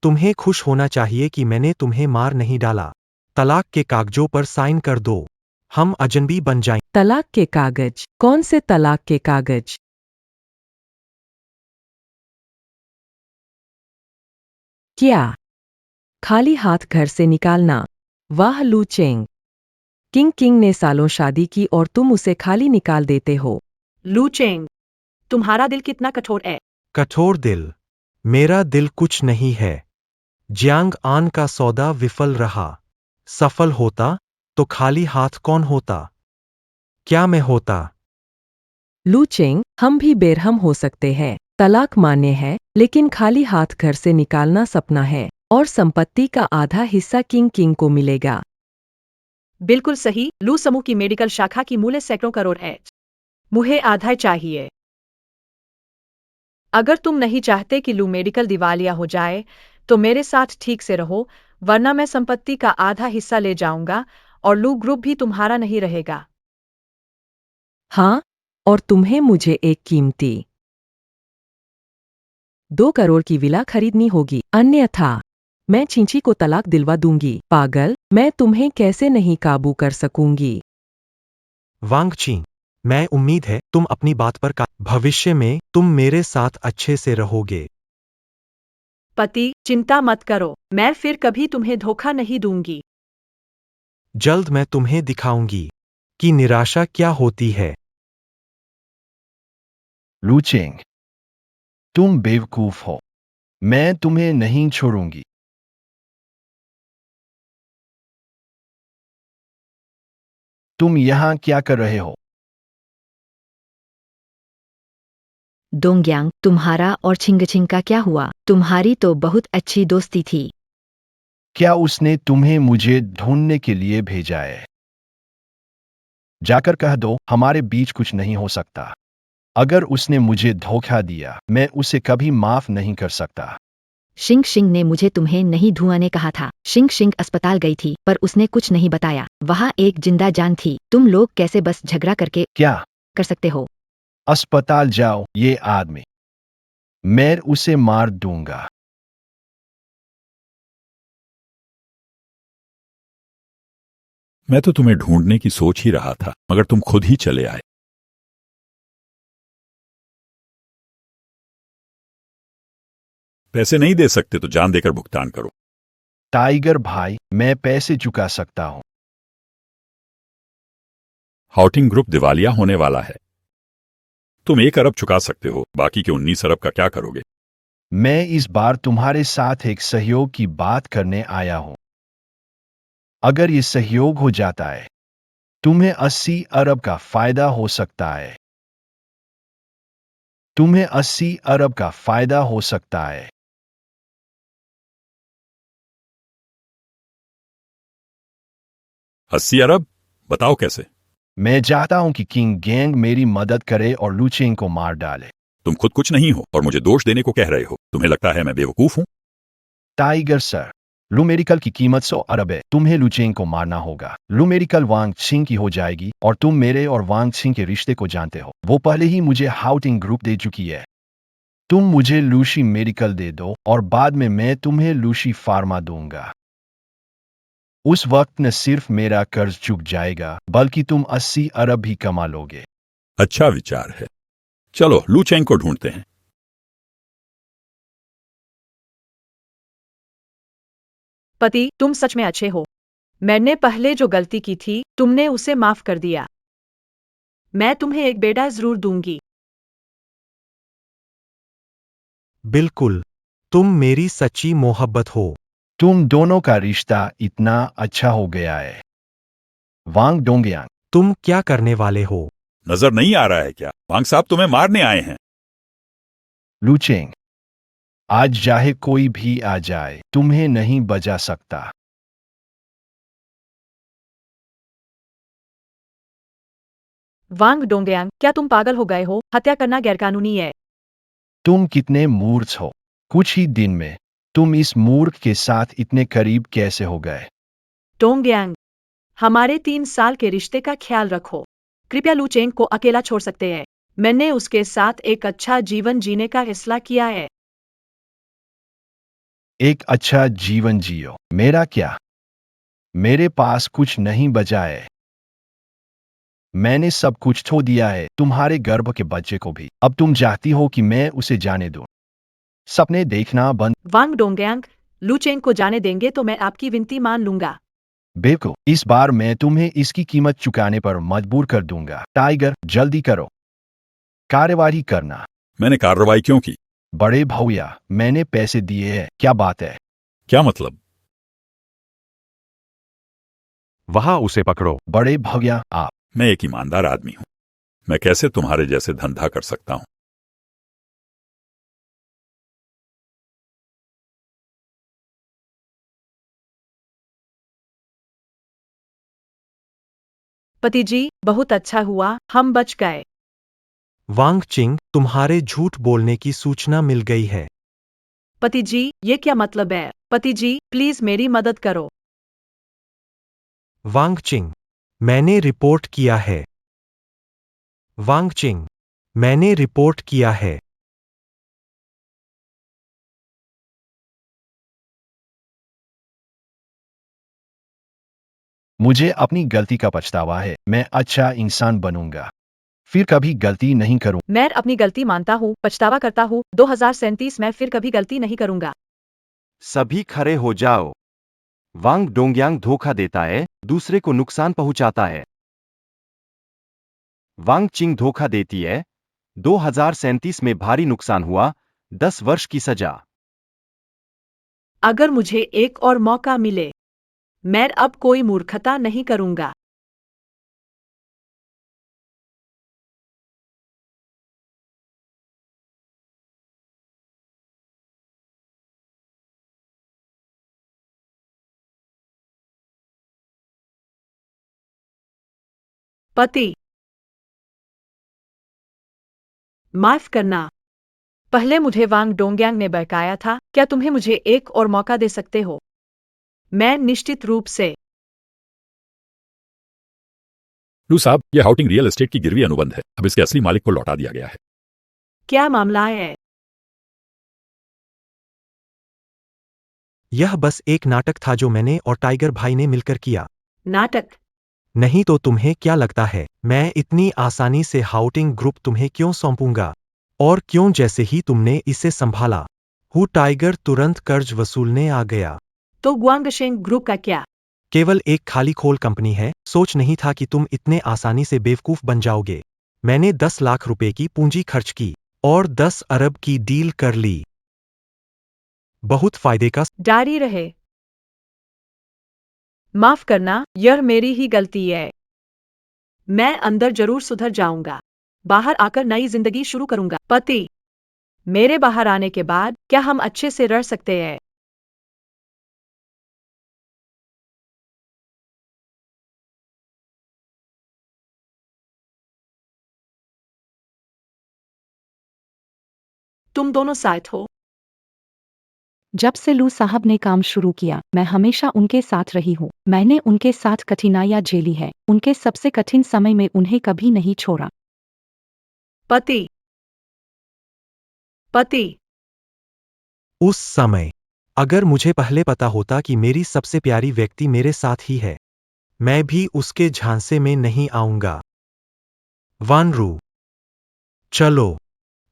तुम्हें खुश होना चाहिए कि मैंने तुम्हें मार नहीं डाला। तलाक के कागजों पर साइन कर दो। हम अजनबी बन जाएं। तलाक के कागज? कौन से तलाक के कागज? क्या? खाली हाथ घर से निकालना? वाह लू चेंग, किंग किंग ने सालों शादी की और तुम उसे खाली निकाल देते हो। लू चेंग, तुम्हारा दिल कितना कठोर है। कठोर दिल? मेरा दिल कुछ नहीं है। जियांग आन का सौदा विफल रहा। सफल होता तो खाली हाथ कौन होता? क्या मैं होता? लू चेंग, हम भी बेरहम हो सकते हैं। तलाक मान्य है, लेकिन खाली हाथ घर से निकालना सपना है, और संपत्ति का आधा हिस्सा किंग किंग को मिलेगा। बिल्कुल सही। लू समूह की मेडिकल शाखा की मूल्य सैकड़ों करोड़ है। मुझे आधा चाहिए। अगर तुम नहीं चाहते कि लू मेडिकल दिवालिया हो जाए तो मेरे साथ ठीक से रहो, वरना मैं संपत्ति का आधा हिस्सा ले जाऊंगा और लू ग्रुप भी तुम्हारा नहीं रहेगा। हाँ, और तुम्हें मुझे एक कीमती 2 करोड़ की विला खरीदनी होगी, अन्यथा मैं छिंची को तलाक दिलवा दूंगी। पागल, मैं तुम्हें कैसे नहीं काबू कर सकूंगी। वांग चीन, मैं उम्मीद है तुम अपनी बात पर भविष्य में तुम मेरे साथ अच्छे से रहोगे। पति, चिंता मत करो, मैं फिर कभी तुम्हें धोखा नहीं दूंगी। जल्द मैं तुम्हें दिखाऊंगी कि निराशा क्या होती है। लू चेंग, तुम बेवकूफ हो। मैं तुम्हें नहीं छोड़ूंगी। तुम यहां क्या कर रहे हो? डोंगयांग, तुम्हारा और छिंगछिंग का क्या हुआ? तुम्हारी तो बहुत अच्छी दोस्ती थी। क्या उसने तुम्हें मुझे ढूंढने के लिए भेजा है? जाकर कह दो हमारे बीच कुछ नहीं हो सकता। अगर उसने मुझे धोखा दिया, मैं उसे कभी माफ नहीं कर सकता। शिंग शिंग ने मुझे तुम्हें नहीं धुआने कहा था। शिंग शिंग अस्पताल गई थी, पर उसने कुछ नहीं बताया। वहाँ एक जिंदा जान थी। तुम लोग कैसे बस झगड़ा करके क्या? कर सकते हो? अस्पताल जाओ, ये आदमी, मैं उसे मार दूंगा। मैं तो तुम्हें ढूंढने की सोच ही रहा था, मगर तुम खुद ही चले आए। पैसे नहीं दे सकते तो जान देकर भुगतान करो। टाइगर भाई, मैं पैसे चुका सकता हूं। हाउटिंग ग्रुप दिवालिया होने वाला है। तुम 1 अरब चुका सकते हो, बाकी के 19 अरब का क्या करोगे? मैं इस बार तुम्हारे साथ एक सहयोग की बात करने आया हूं। अगर ये सहयोग हो जाता है, तुम्हें 80 अरब का फायदा हो सकता है। तुम्हें 80 अरब का फायदा हो सकता है। 80 अरब? बताओ कैसे? मैं चाहता हूं कि किंग गैंग मेरी मदद करे और लू चेंग को मार डाले। तुम खुद कुछ नहीं हो और मुझे दोष देने को कह रहे हो। तुम्हें लगता है मैं बेवकूफ हूँ? टाइगर सर, लू मेडिकल की कीमत 100 अरब है। तुम्हें लू चेंग को मारना होगा। लू मेडिकल वांग छिंग की हो जाएगी और तुम मेरे और वांग छिंग के रिश्ते को जानते हो। वो पहले ही मुझे हाउटिंग ग्रुप दे चुकी है। तुम मुझे लूशी मेडिकल दे दो और बाद में मैं तुम्हें लूशी फार्मा दूंगा। उस वक्त न सिर्फ मेरा कर्ज चुक जाएगा बल्कि तुम 80 अरब भी कमा लोगे। अच्छा विचार है। चलो लू चेंग को ढूंढते हैं। पति, तुम सच में अच्छे हो। मैंने पहले जो गलती की थी तुमने उसे माफ कर दिया। मैं तुम्हें एक बेटा जरूर दूंगी। बिल्कुल। तुम मेरी सच्ची मोहब्बत हो। तुम दोनों का रिश्ता इतना अच्छा हो गया है। वांग डोंगयांग, तुम क्या करने वाले हो? नजर नहीं आ रहा है क्या? वांग साहब तुम्हें मारने आए हैं। लू चेंग, आज चाहे कोई भी आ जाए तुम्हें नहीं बचा सकता। वांग डोंगयांग, क्या तुम पागल हो गए हो? हत्या करना गैरकानूनी है। तुम कितने मूर्ख हो। कुछ ही दिन में तुम इस मूर्ख के साथ इतने करीब कैसे हो गए? डोंगयांग, हमारे 3 साल के रिश्ते का ख्याल रखो। कृपया लू चेंग को अकेला छोड़ सकते हैं। मैंने उसके साथ एक अच्छा जीवन जीने का फैसला किया है। एक अच्छा जीवन जियो। मेरा क्या? मेरे पास कुछ नहीं बचा है। मैंने सब कुछ खो दिया है, तुम्हारे गर्भ के बच्चे को भी। अब तुम चाहती हो कि मैं उसे जाने दूं? सपने देखना बंद। वांग डोंगयांग, लू चेंग को जाने देंगे तो मैं आपकी विनती मान लूंगा। बेवकूफ, इस बार मैं तुम्हें इसकी कीमत चुकाने पर मजबूर कर दूंगा। टाइगर, जल्दी करो। कार्यवाही करना। मैंने कार्रवाई क्यों की? बड़े भैया, मैंने पैसे दिए हैं। क्या बात है? क्या मतलब? वहां उसे पकड़ो। बड़े भैया, आप। मैं एक ईमानदार आदमी हूं। मैं कैसे तुम्हारे जैसे धंधा कर सकता हूं? पति जी, बहुत अच्छा हुआ हम बच गए। वांग चिंग, तुम्हारे झूठ बोलने की सूचना मिल गई है। पति जी, ये क्या मतलब है? पति जी, प्लीज मेरी मदद करो। वांग चिंग, मैंने रिपोर्ट किया है। वांग चिंग, मैंने रिपोर्ट किया है। मुझे अपनी गलती का पछतावा है। मैं अच्छा इंसान बनूंगा। फिर कभी गलती नहीं करूं। मैं अपनी गलती मानता हूँ, पछतावा करता हूँ। 2037 मैं फिर कभी गलती नहीं करूंगा। सभी खड़े हो जाओ। वांग डोंगयांग धोखा देता है, दूसरे को नुकसान पहुंचाता है। वांग चिंग धोखा देती है। 2037 में भारी नुकसान हुआ, 10 वर्ष की सजा। अगर मुझे एक और मौका मिले, मैं अब कोई मूर्खता नहीं करूंगा। पति, माफ करना। पहले मुझे वांग डोंगयांग ने बहकाया था। क्या तुम्हें मुझे एक और मौका दे सकते हो? मैं निश्चित रूप से। लू साहब, यह हाउटिंग रियल एस्टेट की गिरवी अनुबंध है। अब इसके असली मालिक को लौटा दिया गया है। क्या मामला है? यह बस एक नाटक था जो मैंने और टाइगर भाई ने मिलकर किया। नाटक? नहीं तो तुम्हें क्या लगता है मैं इतनी आसानी से हाउटिंग ग्रुप तुम्हें क्यों सौंपूंगा? और क्यों जैसे ही तुमने इसे संभाला टाइगर तुरंत कर्ज वसूलने आ गया। तो गुआंगशेंग ग्रुप का क्या? केवल एक खाली खोल कंपनी है। सोच नहीं था कि तुम इतने आसानी से बेवकूफ बन जाओगे। मैंने 10 लाख रुपए की पूंजी खर्च की और 10 अरब की डील कर ली। बहुत फायदे का। जारी रहे। माफ करना, यह मेरी ही गलती है। मैं अंदर जरूर सुधर जाऊंगा। बाहर आकर नई जिंदगी शुरू करूंगा। पति, मेरे बाहर आने के बाद क्या हम अच्छे से रह सकते हैं? तुम दोनों साथ हो। जब से लू साहब ने काम शुरू किया मैं हमेशा उनके साथ रही हूँ। मैंने उनके साथ कठिनाइयाँ झेली है, उनके सबसे कठिन समय में उन्हें कभी नहीं छोड़ा। पति पति उस समय अगर मुझे पहले पता होता कि मेरी सबसे प्यारी व्यक्ति मेरे साथ ही है, मैं भी उसके झांसे में नहीं आऊंगा। वानरू, चलो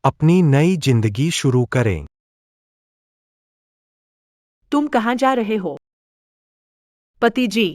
अपनी नई जिंदगी शुरू करें। तुम कहाँ जा रहे हो? पति जी,